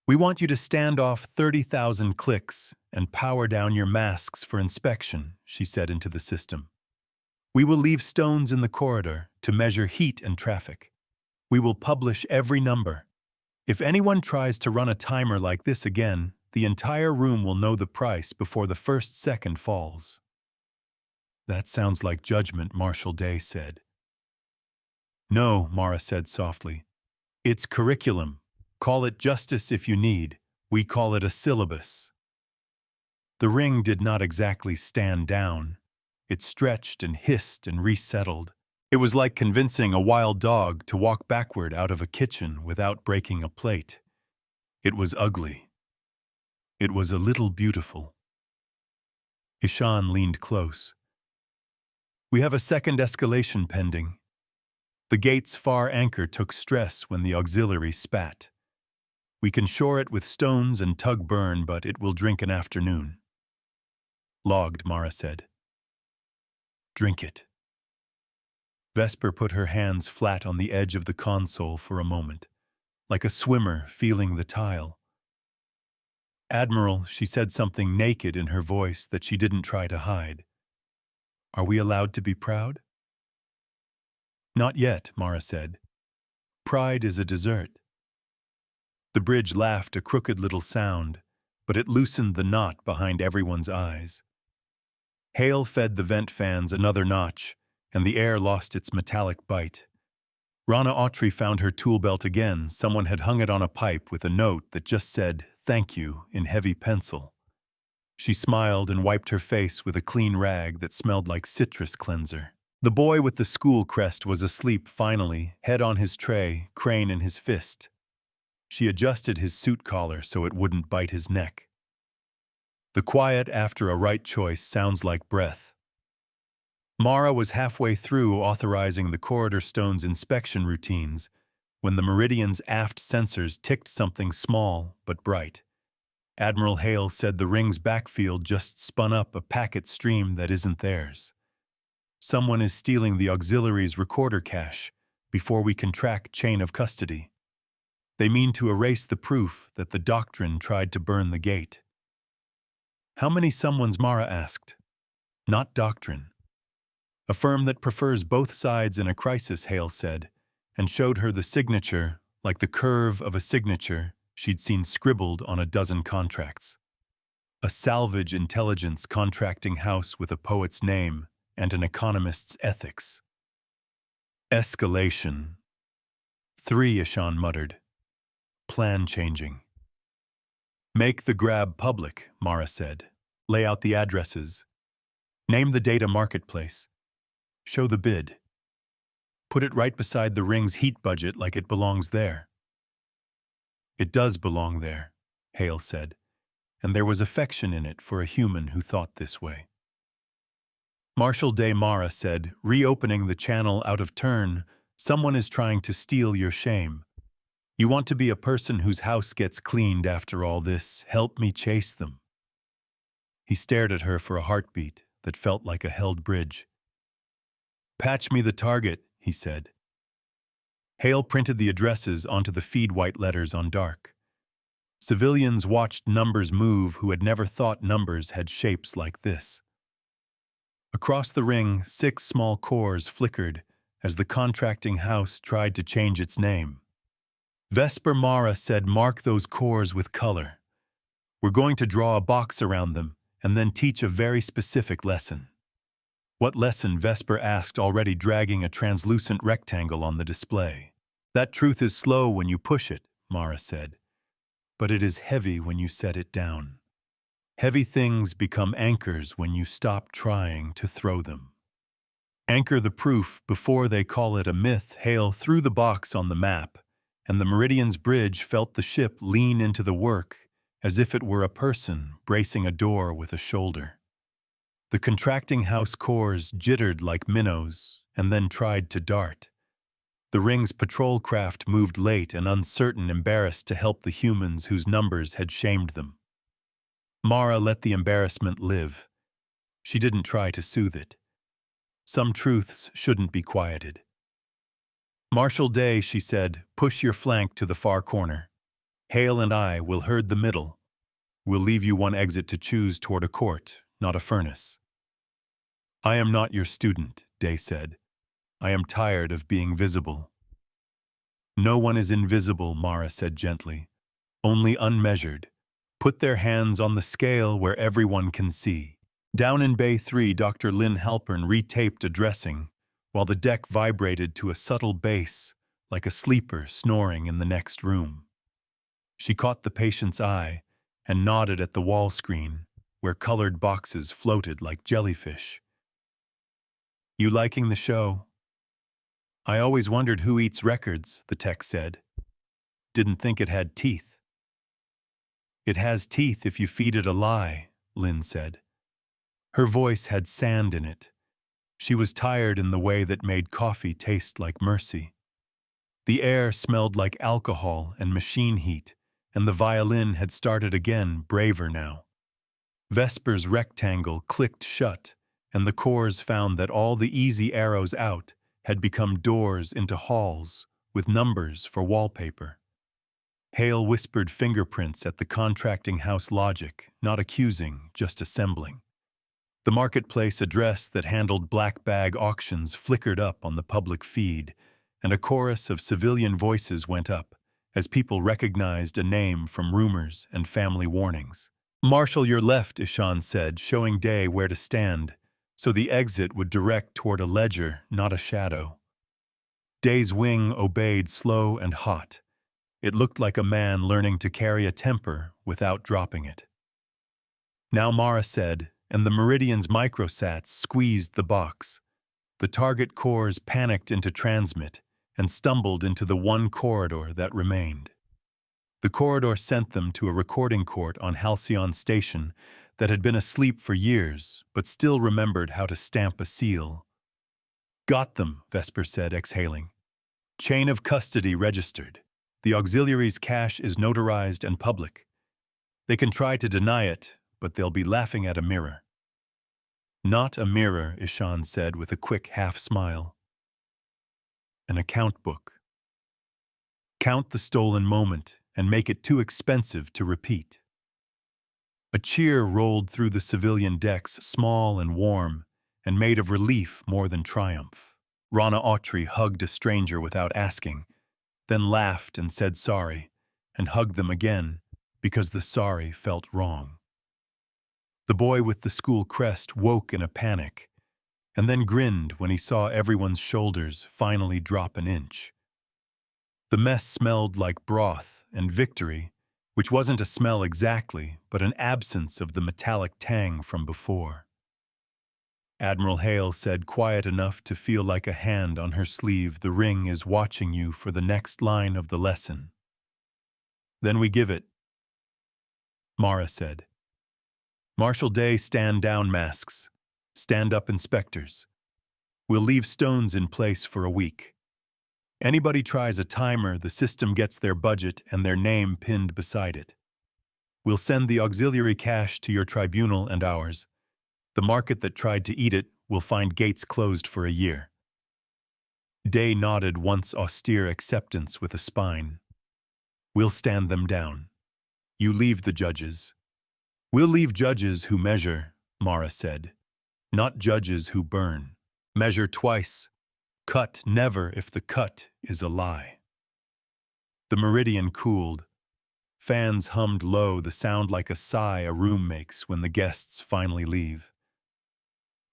We want you to stand off 30,000 clicks and power down your masks for inspection, she said into the system. We will leave stones in the corridor to measure heat and traffic. We will publish every number. If anyone tries to run a timer like this again, the entire room will know the price before the first second falls. That sounds like judgment, Marshal Day said. No, Mara said softly. It's curriculum. Call it justice if you need. We call it a syllabus. The ring did not exactly stand down. It stretched and hissed and resettled. It was like convincing a wild dog to walk backward out of a kitchen without breaking a plate. It was ugly. It was a little beautiful. Ishan leaned close. We have a second escalation pending. The gate's far anchor took stress when the auxiliary spat. We can shore it with stones and tug burn, but it will drink an afternoon. Logged, Mara said. Drink it. Vesper put her hands flat on the edge of the console for a moment, like a swimmer feeling the tile. Admiral, she said something naked in her voice that she didn't try to hide. Are we allowed to be proud? Not yet, Mara said. Pride is a dessert. The bridge laughed a crooked little sound, but it loosened the knot behind everyone's eyes. Hale fed the vent fans another notch, and the air lost its metallic bite. Rana Autry found her tool belt again. Someone had hung it on a pipe with a note that just said, "Thank you," in heavy pencil. She smiled and wiped her face with a clean rag that smelled like citrus cleanser. The boy with the school crest was asleep finally, head on his tray, crane in his fist. She adjusted his suit collar so it wouldn't bite his neck. The quiet after a right choice sounds like breath. Mara was halfway through authorizing the corridor stone's inspection routines when the Meridian's aft sensors ticked something small but bright. Admiral Hale said the ring's backfield just spun up a packet stream that isn't theirs. Someone is stealing the auxiliary's recorder cache before we can track chain of custody. They mean to erase the proof that the doctrine tried to burn the gate. How many someones? Mara asked. Not doctrine. A firm that prefers both sides in a crisis, Hale said, and showed her the signature, like the curve of a signature she'd seen scribbled on a dozen contracts. A salvage intelligence contracting house with a poet's name and an economist's ethics. Escalation. 3, Ishan muttered. Plan changing. Make the grab public, Mara said. Lay out the addresses. Name the data marketplace. Show the bid. Put it right beside the ring's heat budget like it belongs there. It does belong there, Hale said, and there was affection in it for a human who thought this way. Marshal de Mara said, reopening the channel out of turn, someone is trying to steal your shame. You want to be a person whose house gets cleaned after all this. Help me chase them. He stared at her for a heartbeat that felt like a held bridge. Patch me the target, he said. Hale printed the addresses onto the feed white letters on dark. Civilians watched numbers move who had never thought numbers had shapes like this. Across the ring, 6 small cores flickered as the contracting house tried to change its name. Vesper Mara said, mark those cores with color. We're going to draw a box around them and then teach a very specific lesson. What lesson? Vesper asked, already dragging a translucent rectangle on the display. That truth is slow when you push it, Mara said, but it is heavy when you set it down. Heavy things become anchors when you stop trying to throw them. Anchor the proof before they call it a myth. Hale threw the box on the map, and the Meridian's bridge felt the ship lean into the work as if it were a person bracing a door with a shoulder. The contracting house cores jittered like minnows and then tried to dart. The ring's patrol craft moved late and uncertain, embarrassed to help the humans whose numbers had shamed them. Mara let the embarrassment live. She didn't try to soothe it. Some truths shouldn't be quieted. Marshal Day, she said, push your flank to the far corner. Hale and I will herd the middle. We'll leave you one exit to choose toward a court, not a furnace. I am not your student, Day said. I am tired of being visible. No one is invisible, Mara said gently. Only unmeasured. Put their hands on the scale where everyone can see. Down in Bay 3, Dr. Lynn Halpern retaped a dressing, while the deck vibrated to a subtle bass, like a sleeper snoring in the next room. She caught the patient's eye and nodded at the wall screen, where colored boxes floated like jellyfish. You liking the show? I always wondered who eats records, the tech said. Didn't think it had teeth. It has teeth if you feed it a lie, Lynn said. Her voice had sand in it. She was tired in the way that made coffee taste like mercy. The air smelled like alcohol and machine heat, and the violin had started again, braver now. Vesper's rectangle clicked shut, and the cores found that all the easy arrows out had become doors into halls with numbers for wallpaper. Hale whispered fingerprints at the contracting house logic, not accusing, just assembling. The marketplace address that handled black bag auctions flickered up on the public feed, and a chorus of civilian voices went up as people recognized a name from rumors and family warnings. Marshal, your left, Ishan said, showing Day where to stand, so the exit would direct toward a ledger, not a shadow. Day's wing obeyed, slow and hot. It looked like a man learning to carry a temper without dropping it. Now Mara said, and the Meridian's microsats squeezed the box. The target cores panicked into transmit and stumbled into the one corridor that remained. The corridor sent them to a recording court on Halcyon Station that had been asleep for years, but still remembered how to stamp a seal. Got them, Vesper said, exhaling. Chain of custody registered. The auxiliary's cache is notarized and public. They can try to deny it, but they'll be laughing at a mirror. Not a mirror, Ishan said with a quick half-smile. An account book. Count the stolen moment and make it too expensive to repeat. A cheer rolled through the civilian decks, small and warm, and made of relief more than triumph. Rana Autry hugged a stranger without asking, then laughed and said sorry, and hugged them again, because the sorry felt wrong. The boy with the school crest woke in a panic, and then grinned when he saw everyone's shoulders finally drop an inch. The mess smelled like broth and victory, which wasn't a smell exactly, but an absence of the metallic tang from before. Admiral Hale said, quiet enough to feel like a hand on her sleeve, the ring is watching you for the next line of the lesson. Then we give it. Mara said. Marshal Day, stand down masks. Stand up inspectors. We'll leave stones in place for a week. Anybody tries a timer, the system gets their budget and their name pinned beside it. We'll send the auxiliary cache to your tribunal and ours. The market that tried to eat it will find gates closed for a year. Day nodded once austere acceptance with a spine. We'll stand them down. You leave the judges. We'll leave judges who measure, Mara said. Not judges who burn. Measure twice. Cut never if the cut is a lie. The Meridian cooled. Fans hummed low, the sound like a sigh a room makes when the guests finally leave.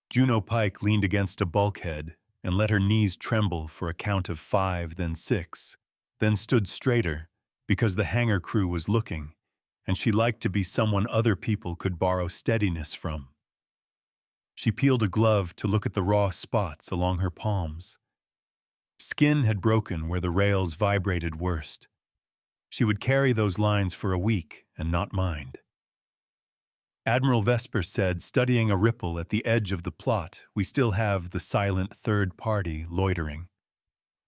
Juno Pike leaned against a bulkhead and let her knees tremble for a count of 5, then 6, then stood straighter because the hangar crew was looking, and she liked to be someone other people could borrow steadiness from. She peeled a glove to look at the raw spots along her palms. Skin had broken where the rails vibrated worst. She would carry those lines for a week and not mind. Admiral Vesper said, studying a ripple at the edge of the plot, we still have the silent third party loitering.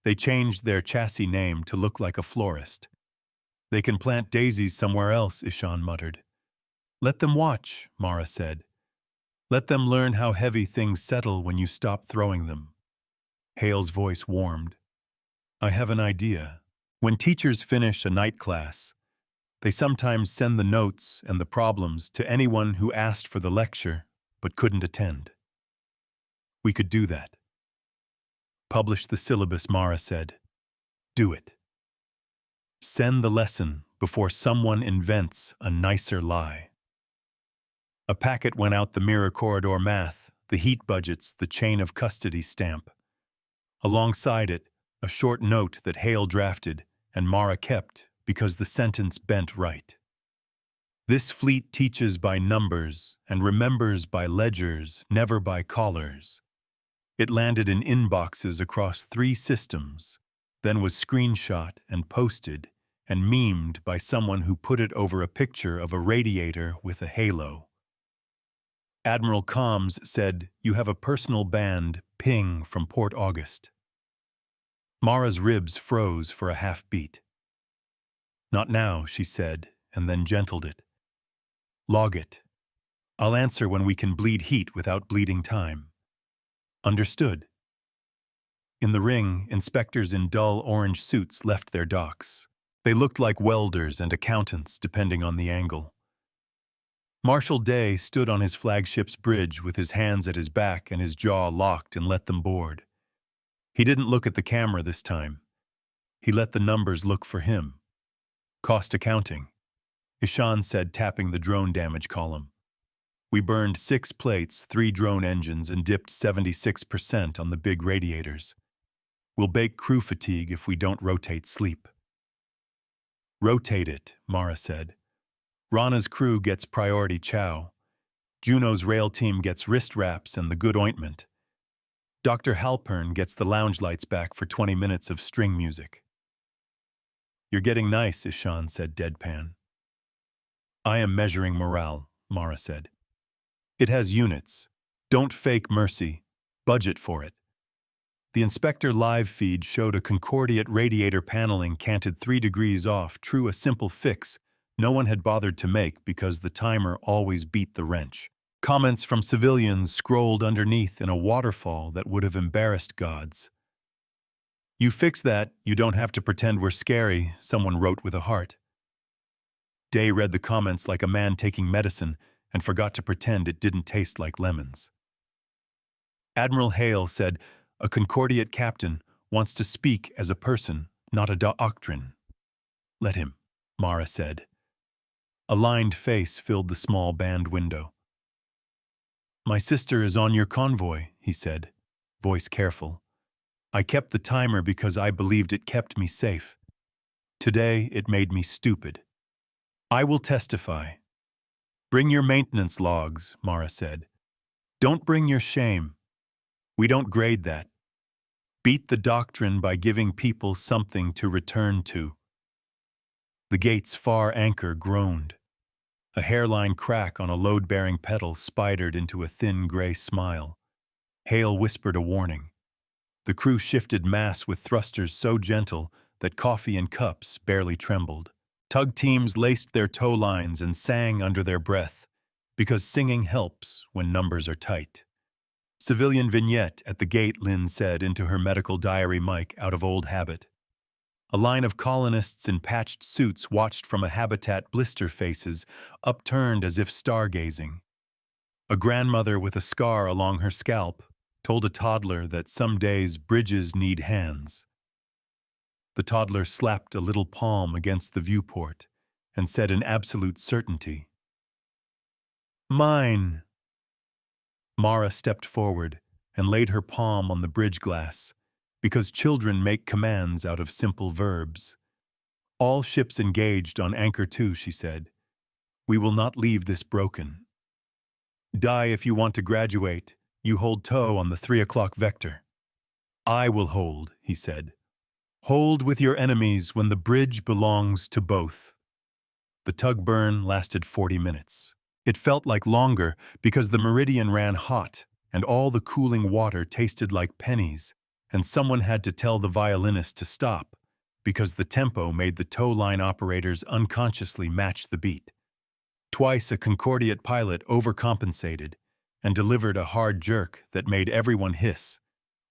They changed their chassis name to look like a florist. They can plant daisies somewhere else, Ishan muttered. Let them watch, Mara said. Let them learn how heavy things settle when you stop throwing them. Hale's voice warmed. I have an idea. When teachers finish a night class, they sometimes send the notes and the problems to anyone who asked for the lecture but couldn't attend. We could do that. Publish the syllabus, Mara said. Do it. Send the lesson before someone invents a nicer lie. A packet went out the mirror corridor math, the heat budgets, the chain of custody stamp. Alongside it, a short note that Hale drafted and Mara kept because the sentence bent right. This fleet teaches by numbers and remembers by ledgers, never by callers. It landed in inboxes across 3 systems, then was screenshot and posted and memed by someone who put it over a picture of a radiator with a halo. Admiral Comms said, you have a personal band, ping from Port August. Mara's ribs froze for a half-beat. Not now, she said, and then gentled it. Log it. I'll answer when we can bleed heat without bleeding time. Understood. In the ring, inspectors in dull orange suits left their docks. They looked like welders and accountants, depending on the angle. Marshal Day stood on his flagship's bridge with his hands at his back and his jaw locked and let them board. He didn't look at the camera this time. He let the numbers look for him. Cost accounting, Ishan said, tapping the drone damage column. We burned 6 plates, 3 drone engines, and dipped 76% on the big radiators. We'll bake crew fatigue if we don't rotate sleep. Rotate it, Mara said. Rana's crew gets priority chow. Juno's rail team gets wrist wraps and the good ointment. Dr. Halpern gets the lounge lights back for 20 minutes of string music. You're getting nice, Ishan said deadpan. I am measuring morale, Mara said. It has units. Don't fake mercy. Budget for it. The Inspector live feed showed a Concordiate radiator paneling canted 3 degrees off, true a simple fix no one had bothered to make because the timer always beat the wrench. Comments from civilians scrolled underneath in a waterfall that would have embarrassed gods. You fix that, you don't have to pretend we're scary, someone wrote with a heart. Day read the comments like a man taking medicine and forgot to pretend it didn't taste like lemons. Admiral Hale said, a Concordiate captain wants to speak as a person, not a doctrine. Let him, Mara said. A lined face filled the small band window. My sister is on your convoy, he said, voice careful. I kept the timer because I believed it kept me safe. Today it made me stupid. I will testify. Bring your maintenance logs, Mara said. Don't bring your shame. We don't grade that. Beat the doctrine by giving people something to return to. The gate's far anchor groaned. A hairline crack on a load-bearing pedal spidered into a thin gray smile. Hale whispered a warning. The crew shifted mass with thrusters so gentle that coffee and cups barely trembled. Tug teams laced their tow lines and sang under their breath, because singing helps when numbers are tight. Civilian vignette at the gate, Lynn said into her medical diary mic out of old habit. A line of colonists in patched suits watched from a habitat blister faces, upturned as if stargazing. A grandmother with a scar along her scalp told a toddler that some days bridges need hands. The toddler slapped a little palm against the viewport and said in absolute certainty, Mine. Mara stepped forward and laid her palm on the bridge glass, because children make commands out of simple verbs. All ships engaged on Anchor 2, she said. We will not leave this broken. Die if you want to graduate. You hold tow on the 3 o'clock vector. I will hold, he said. Hold with your enemies when the bridge belongs to both. The tug burn lasted 40 minutes. It felt like longer because the meridian ran hot and all the cooling water tasted like pennies, and someone had to tell the violinist to stop because the tempo made the tow line operators unconsciously match the beat. Twice a Concordiate pilot overcompensated and delivered a hard jerk that made everyone hiss.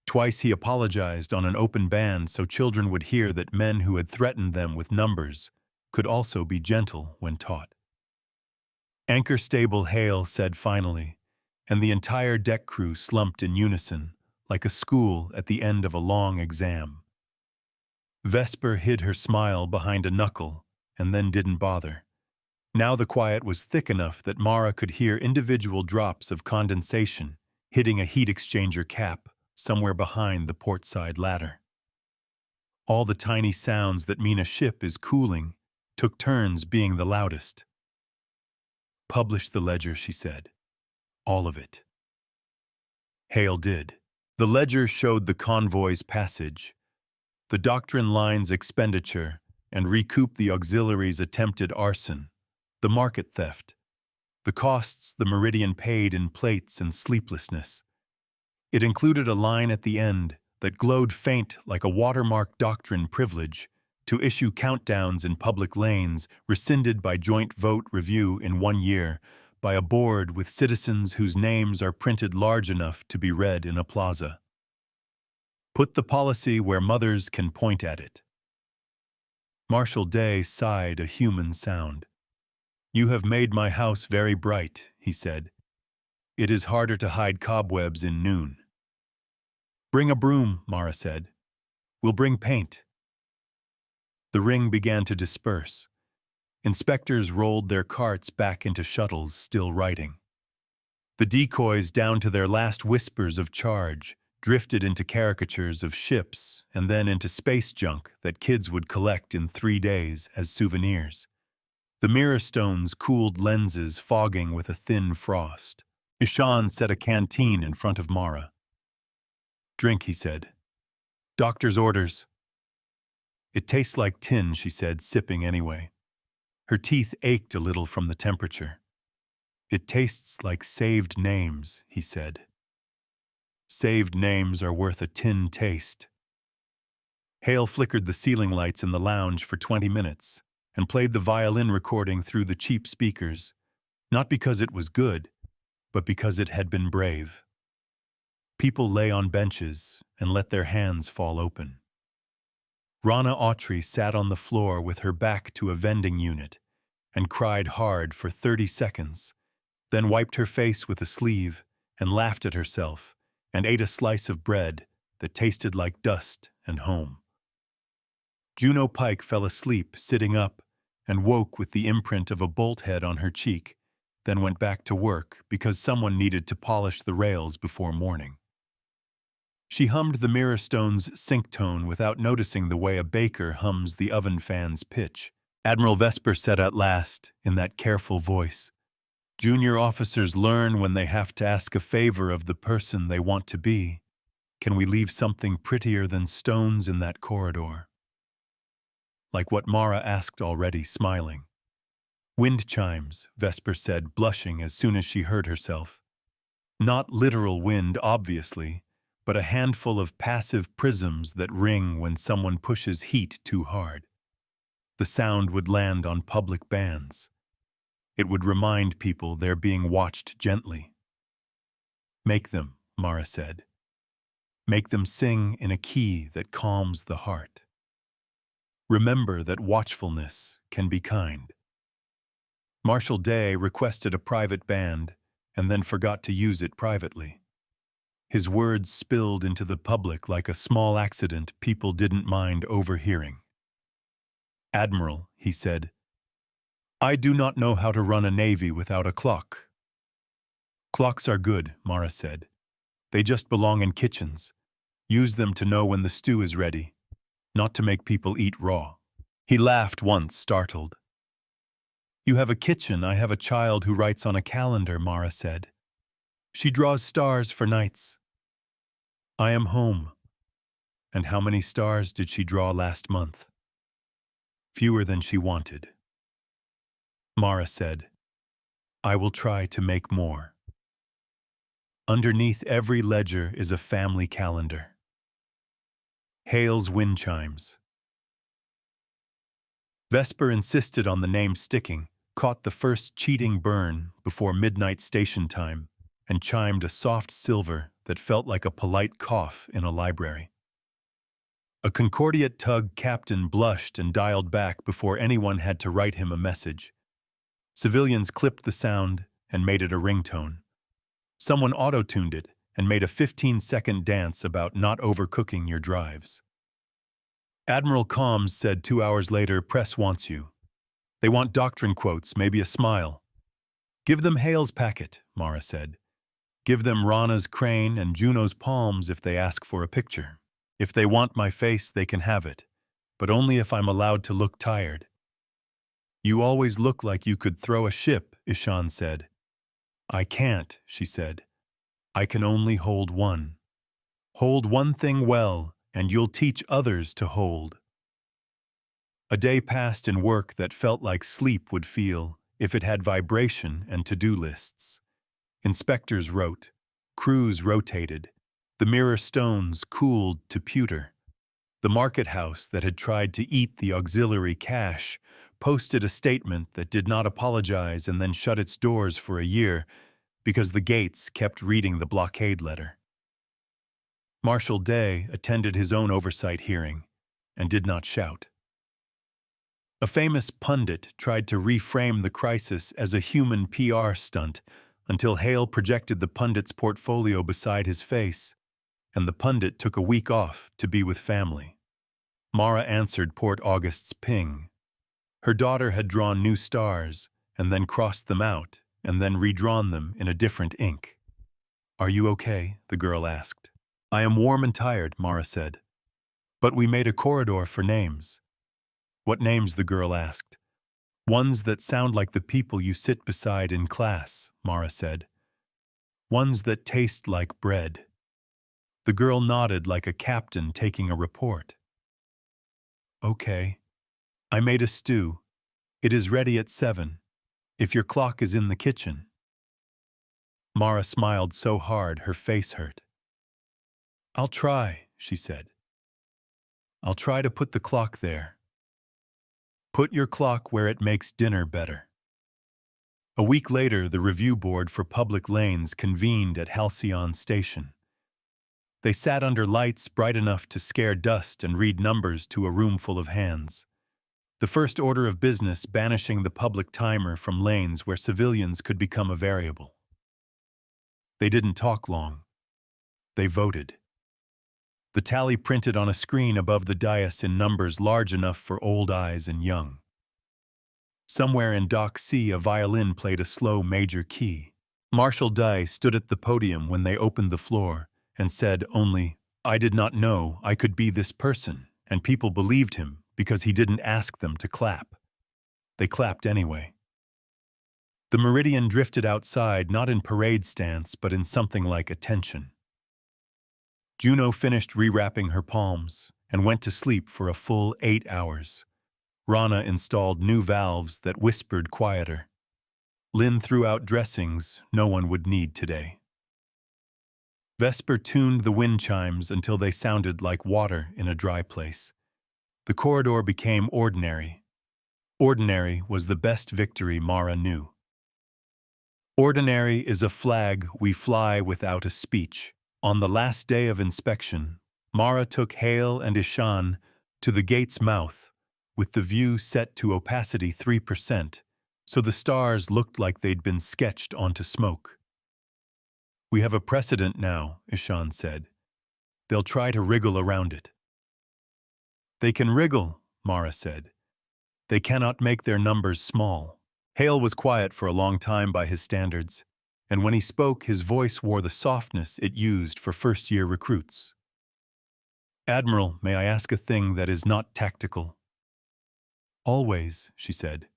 Twice he apologized on an open band so children would hear that men who had threatened them with numbers could also be gentle when taught. Anchor stable, Hale said finally, and the entire deck crew slumped in unison, like a school at the end of a long exam. Vesper hid her smile behind a knuckle and then didn't bother. Now the quiet was thick enough that Mara could hear individual drops of condensation hitting a heat exchanger cap somewhere behind the portside ladder. All the tiny sounds that mean a ship is cooling took turns being the loudest. Publish the ledger, she said. All of it. Hale did. The ledger showed the convoy's passage, the doctrine line's expenditure, and recoup the auxiliaries' attempted arson, the market theft, the costs the Meridian paid in plates and sleeplessness. It included a line at the end that glowed faint like a watermark doctrine privilege to issue countdowns in public lanes rescinded by joint vote review in 1 year by a board with citizens whose names are printed large enough to be read in a plaza. Put the policy where mothers can point at it. Marshal Day sighed a human sound. You have made my house very bright, he said. It is harder to hide cobwebs in noon. Bring a broom, Mara said. We'll bring paint. The ring began to disperse. Inspectors rolled their carts back into shuttles, still writing. The decoys, down to their last whispers of charge, drifted into caricatures of ships and then into space junk that kids would collect in 3 days as souvenirs. The mirror stones cooled lenses fogging with a thin frost. Ishan set a canteen in front of Mara. "Drink," he said. "Doctor's orders." "It tastes like tin," she said, sipping anyway. Her teeth ached a little from the temperature. "It tastes like saved names," he said. "Saved names are worth a tin taste." Hale flickered the ceiling lights in the lounge for 20 minutes and played the violin recording through the cheap speakers, not because it was good, but because it had been brave. People lay on benches and let their hands fall open. Rana Autry sat on the floor with her back to a vending unit and cried hard for 30 seconds, then wiped her face with a sleeve and laughed at herself and ate a slice of bread that tasted like dust and home. Juno Pike fell asleep sitting up and woke with the imprint of a bolt head on her cheek, then went back to work because someone needed to polish the rails before morning. She hummed the mirror stone's sync tone without noticing the way a baker hums the oven fan's pitch. Admiral Vesper said at last, in that careful voice, "Junior officers learn when they have to ask a favor of the person they want to be. Can we leave something prettier than stones in that corridor?" Like what Mara asked already, smiling. "Wind chimes," Vesper said, blushing as soon as she heard herself. Not literal wind, obviously, but a handful of passive prisms that ring when someone pushes heat too hard. The sound would land on public bands. It would remind people they're being watched gently. "Make them," Mara said. "Make them sing in a key that calms the heart. Remember that watchfulness can be kind." Marshal Day requested a private band and then forgot to use it privately. His words spilled into the public like a small accident people didn't mind overhearing. "Admiral," he said, "I do not know how to run a navy without a clock." "Clocks are good," Mara said. "They just belong in kitchens. Use them to know when the stew is ready, not to make people eat raw." He laughed once, startled. "You have a kitchen, I have a child who writes on a calendar," Mara said. "She draws stars for nights. I am home." And how many stars did she draw last month? Fewer than she wanted. Mara said, "I will try to make more." Underneath every ledger is a family calendar. Hale's wind chimes. Vesper insisted on the name sticking, caught the first cheating burn before midnight station time, and chimed a soft silver that felt like a polite cough in a library. A Concordiate tug captain blushed and dialed back before anyone had to write him a message. Civilians clipped the sound and made it a ringtone. Someone auto-tuned it and made a 15-second dance about not overcooking your drives. Admiral Combs said 2 hours later, "Press wants you. They want doctrine quotes, maybe a smile." "Give them Hale's packet," Mara said. "Give them Rana's crane and Juno's palms if they ask for a picture. If they want my face, they can have it, but only if I'm allowed to look tired." "You always look like you could throw a ship," Ishan said. "I can't," she said. "I can only hold one. Hold one thing well, and you'll teach others to hold." A day passed in work that felt like sleep would feel if it had vibration and to-do lists. Inspectors wrote, crews rotated, the mirror stones cooled to pewter. The market house that had tried to eat the auxiliary cash posted a statement that did not apologize and then shut its doors for a year because the gates kept reading the blockade letter. Marshal Day attended his own oversight hearing and did not shout. A famous pundit tried to reframe the crisis as a human PR stunt until Hale projected the pundit's portfolio beside his face, and the pundit took a week off to be with family. Mara answered Port August's ping. Her daughter had drawn new stars and then crossed them out and then redrawn them in a different ink. "Are you okay?" the girl asked. "I am warm and tired," Mara said. "But we made a corridor for names." "What names?" the girl asked. "Ones that sound like the people you sit beside in class," Mara said. "Ones that taste like bread." The girl nodded like a captain taking a report. "Okay. I made a stew. It is ready at 7, if your clock is in the kitchen." Mara smiled so hard her face hurt. "I'll try," she said. "I'll try to put the clock there." "Put your clock where it makes dinner better." A week later, the review board for public lanes convened at Halcyon Station. They sat under lights bright enough to scare dust and read numbers to a room full of hands. The first order of business banishing the public timer from lanes where civilians could become a variable. They didn't talk long. They voted. The tally printed on a screen above the dais in numbers large enough for old eyes and young. Somewhere in Dock C, a violin played a slow major key. Marshall Dye stood at the podium when they opened the floor and said only, "I did not know I could be this person," and people believed him because he didn't ask them to clap. They clapped anyway. The Meridian drifted outside, not in parade stance, but in something like attention. Juno finished rewrapping her palms and went to sleep for a full 8 hours. Rana installed new valves that whispered quieter. Lynn threw out dressings no one would need today. Vesper tuned the wind chimes until they sounded like water in a dry place. The corridor became ordinary. Ordinary was the best victory Mara knew. Ordinary is a flag we fly without a speech. On the last day of inspection, Mara took Hale and Ishan to the gate's mouth, with the view set to opacity 3%, so the stars looked like they'd been sketched onto smoke. "We have a precedent now," Ishan said. "They'll try to wriggle around it." "They can wriggle," Mara said. "They cannot make their numbers small." Hale was quiet for a long time by his standards, and when he spoke, his voice wore the softness it used for first-year recruits. "Admiral, may I ask a thing that is not tactical?" "Always," she said.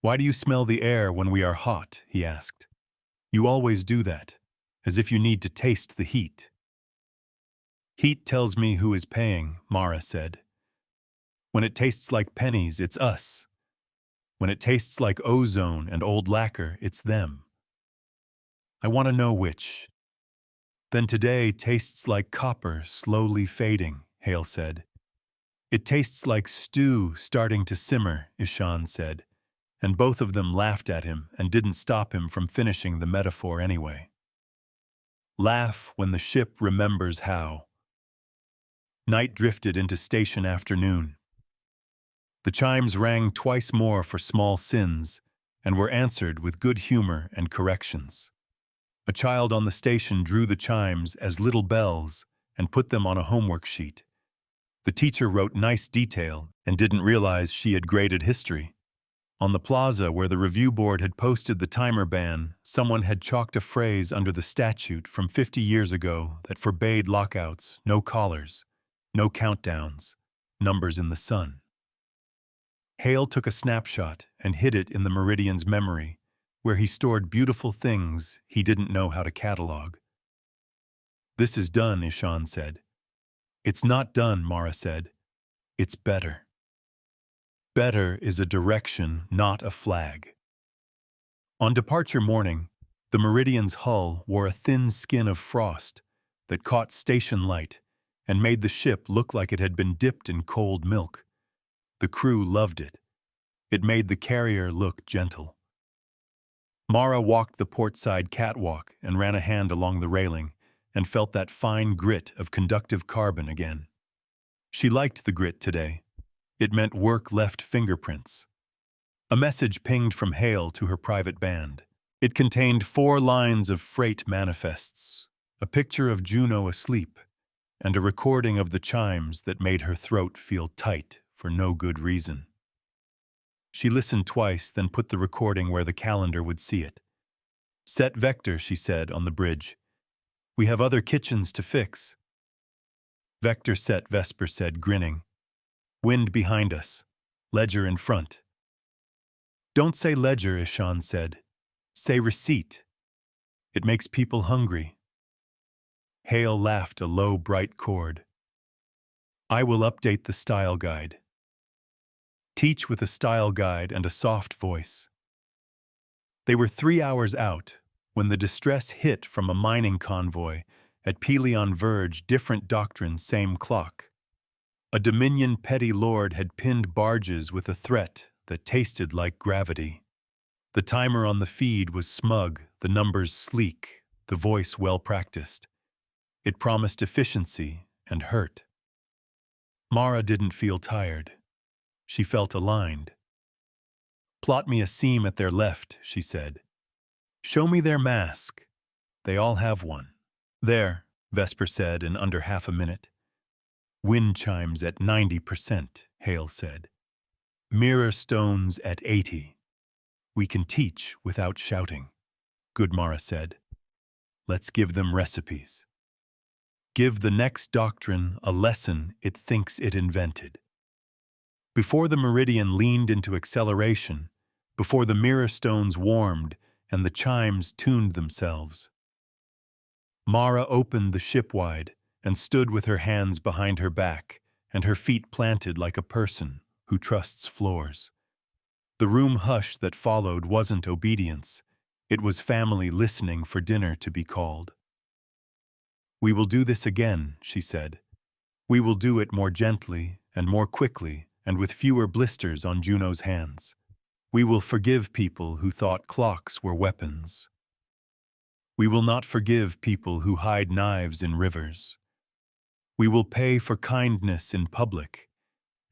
"Why do you smell the air when we are hot?" he asked. "You always do that, as if you need to taste the heat." "Heat tells me who is paying," Mara said. "When it tastes like pennies, it's us. When it tastes like ozone and old lacquer, it's them. I want to know which." "Then today tastes like copper slowly fading," Hale said. "It tastes like stew starting to simmer," Ishan said, and both of them laughed at him and didn't stop him from finishing the metaphor anyway. Laugh when the ship remembers how. Night drifted into station afternoon. The chimes rang twice more for small sins and were answered with good humor and corrections. A child on the station drew the chimes as little bells and put them on a homework sheet. The teacher wrote nice detail and didn't realize she had graded history. On the plaza where the review board had posted the timer ban, someone had chalked a phrase under the statute from 50 years ago that forbade lockouts, no callers, no countdowns, numbers in the sun. Hale took a snapshot and hid it in the Meridian's memory, where he stored beautiful things he didn't know how to catalog. "This is done," Ishan said. "It's not done," Mara said. "It's better." Better is a direction, not a flag. On departure morning, the Meridian's hull wore a thin skin of frost that caught station light and made the ship look like it had been dipped in cold milk. The crew loved it. It made the carrier look gentle. Mara walked the portside catwalk and ran a hand along the railing and felt that fine grit of conductive carbon again. She liked the grit today. It meant work left fingerprints. A message pinged from Hale to her private band. It contained 4 lines of freight manifests, a picture of Juno asleep, and a recording of the chimes that made her throat feel tight for no good reason. She listened twice, then put the recording where the calendar would see it. Set Vector, she said, on the bridge. We have other kitchens to fix. Vector set, Vesper said, grinning. Wind behind us. Ledger in front. Don't say ledger, Ishan said. Say receipt. It makes people hungry. Hale laughed a low, bright chord. I will update the style guide. Teach with a style guide and a soft voice. They were 3 hours out when the distress hit from a mining convoy at Pelion Verge, different doctrine, same clock. A Dominion petty lord had pinned barges with a threat that tasted like gravity. The timer on the feed was smug, the numbers sleek, the voice well-practiced. It promised efficiency and hurt. Mara didn't feel tired. She felt aligned. Plot me a seam at their left, she said. Show me their mask. They all have one. There, Vesper said in under half a minute. Wind chimes at 90%, Hale said. Mirror stones at 80. We can teach without shouting, Goodmara said. Let's give them recipes. Give the next doctrine a lesson it thinks it invented. Before the meridian leaned into acceleration, before the mirror stones warmed and the chimes tuned themselves, Mara opened the ship wide and stood with her hands behind her back and her feet planted like a person who trusts floors. The room hush that followed wasn't obedience. It was family listening for dinner to be called. We will do this again, she said. We will do it more gently and more quickly and with fewer blisters on Juno's hands. We will forgive people who thought clocks were weapons. We will not forgive people who hide knives in rivers. We will pay for kindness in public,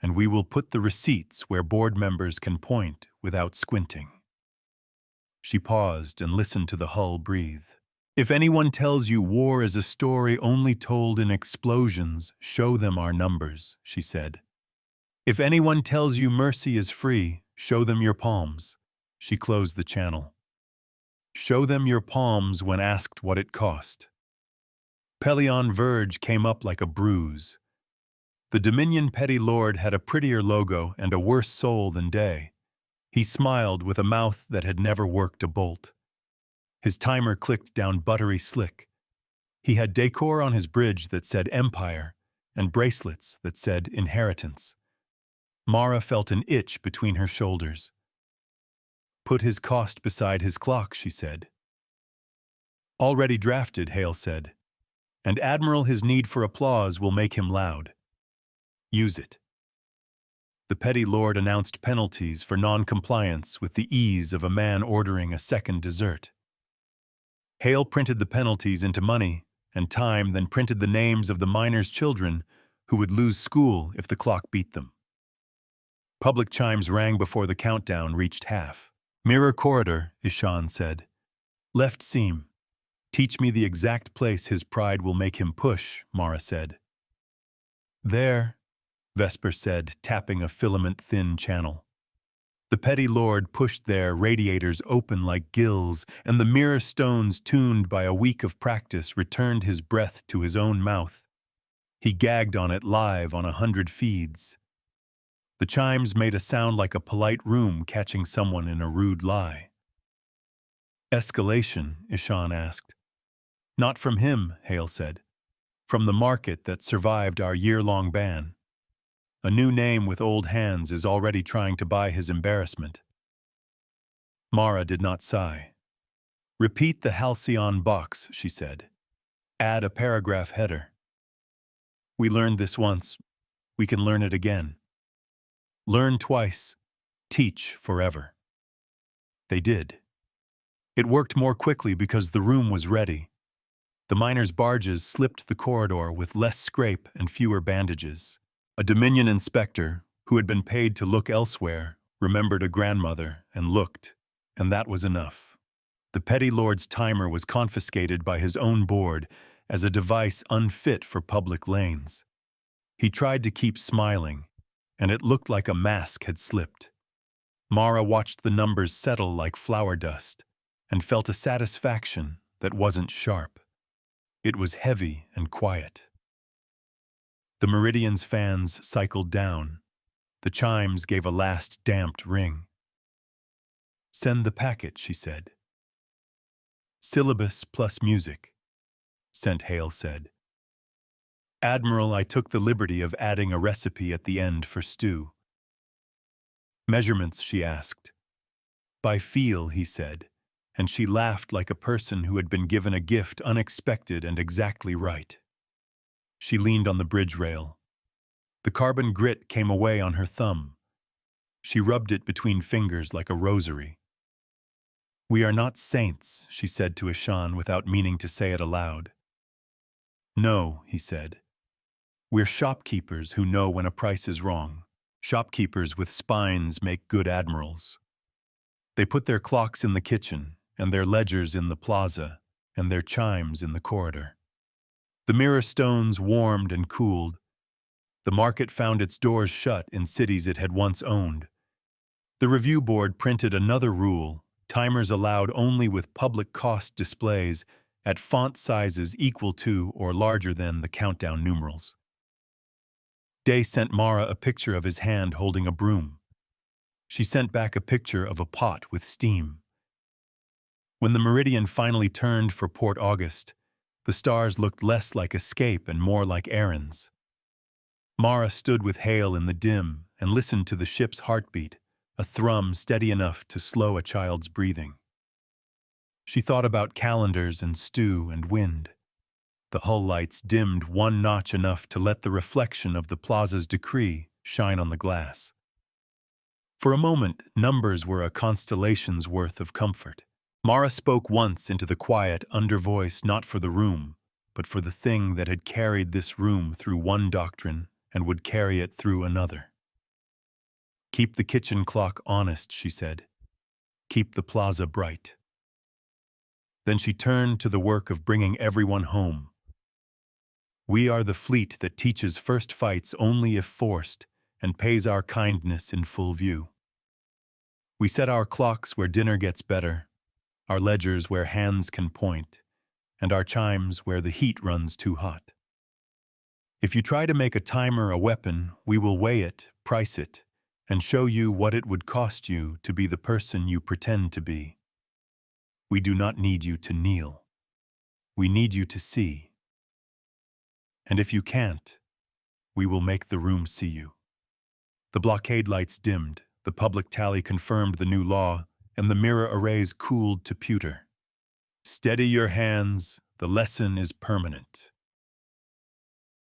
and we will put the receipts where board members can point without squinting. She paused and listened to the hull breathe. If anyone tells you war is a story only told in explosions, show them our numbers, she said. If anyone tells you mercy is free, show them your palms. She closed the channel. Show them your palms when asked what it cost. Pelion Verge came up like a bruise. The Dominion petty lord had a prettier logo and a worse soul than day. He smiled with a mouth that had never worked a bolt. His timer clicked down buttery slick. He had decor on his bridge that said Empire and bracelets that said Inheritance. Mara felt an itch between her shoulders. Put his cost beside his clock, she said. Already drafted, Hale said. And Admiral, his need for applause will make him loud. Use it. The petty lord announced penalties for non-compliance with the ease of a man ordering a second dessert. Hale printed the penalties into money and time, then printed the names of the miners' children who would lose school if the clock beat them. Public chimes rang before the countdown reached half. Mirror corridor, Ishan said. Left seam. Teach me the exact place his pride will make him push, Mara said. There, Vesper said, tapping a filament-thin channel. The petty lord pushed their radiators open like gills, and the mirror stones, tuned by a week of practice, returned his breath to his own mouth. He gagged on it live on 100 feeds. The chimes made a sound like a polite room catching someone in a rude lie. Escalation, Ishan asked. Not from him, Hale said. From the market that survived our year-long ban. A new name with old hands is already trying to buy his embarrassment. Mara did not sigh. Repeat the halcyon box, she said. Add a paragraph header. We learned this once. We can learn it again. Learn twice. Teach forever. They did. It worked more quickly because the room was ready. The miners' barges slipped the corridor with less scrape and fewer bandages. A Dominion inspector, who had been paid to look elsewhere, remembered a grandmother and looked, and that was enough. The petty lord's timer was confiscated by his own board as a device unfit for public lanes. He tried to keep smiling, and it looked like a mask had slipped. Mara watched the numbers settle like flour dust. and felt a satisfaction that wasn't sharp. It was heavy and quiet. The Meridian's fans cycled down. The chimes gave a last damped ring. "Send the packet," she said. "Syllabus plus music," Sent Hale said. "Admiral, I took the liberty of adding a recipe at the end for stew." "Measurements?" she asked. "By feel," he said, and she laughed like a person who had been given a gift unexpected and exactly right. She leaned on the bridge rail. The carbon grit came away on her thumb. She rubbed it between fingers like a rosary. "We are not saints," she said to Ishan without meaning to say it aloud. "No," he said. "We're shopkeepers who know when a price is wrong. Shopkeepers with spines make good admirals. They put their clocks in the kitchen, and their ledgers in the plaza, and their chimes in the corridor." The mirror stones warmed and cooled. The market found its doors shut in cities it had once owned. The review board printed another rule: timers allowed only with public cost displays at font sizes equal to or larger than the countdown numerals. Day sent Mara a picture of his hand holding a broom. She sent back a picture of a pot with steam. When the Meridian finally turned for Port Auguste, the stars looked less like escape and more like errands. Mara stood with Hale in the dim and listened to the ship's heartbeat, a thrum steady enough to slow a child's breathing. She thought about calendars and stew and wind. The hull lights dimmed one notch enough to let the reflection of the plaza's decree shine on the glass. For a moment, numbers were a constellation's worth of comfort. Mara spoke once into the quiet undervoice, not for the room, but for the thing that had carried this room through one doctrine and would carry it through another. "Keep the kitchen clock honest," she said. "Keep the plaza bright." Then she turned to the work of bringing everyone home. "We are the fleet that teaches first fights only if forced and pays our kindness in full view. We set our clocks where dinner gets better, our ledgers where hands can point, and our chimes where the heat runs too hot. If you try to make a timer a weapon, we will weigh it, price it, and show you what it would cost you to be the person you pretend to be. We do not need you to kneel. We need you to see. And if you can't, we will make the room see you." The blockade lights dimmed, the public tally confirmed the new law, and the mirror arrays cooled to pewter. "Steady your hands, the lesson is permanent."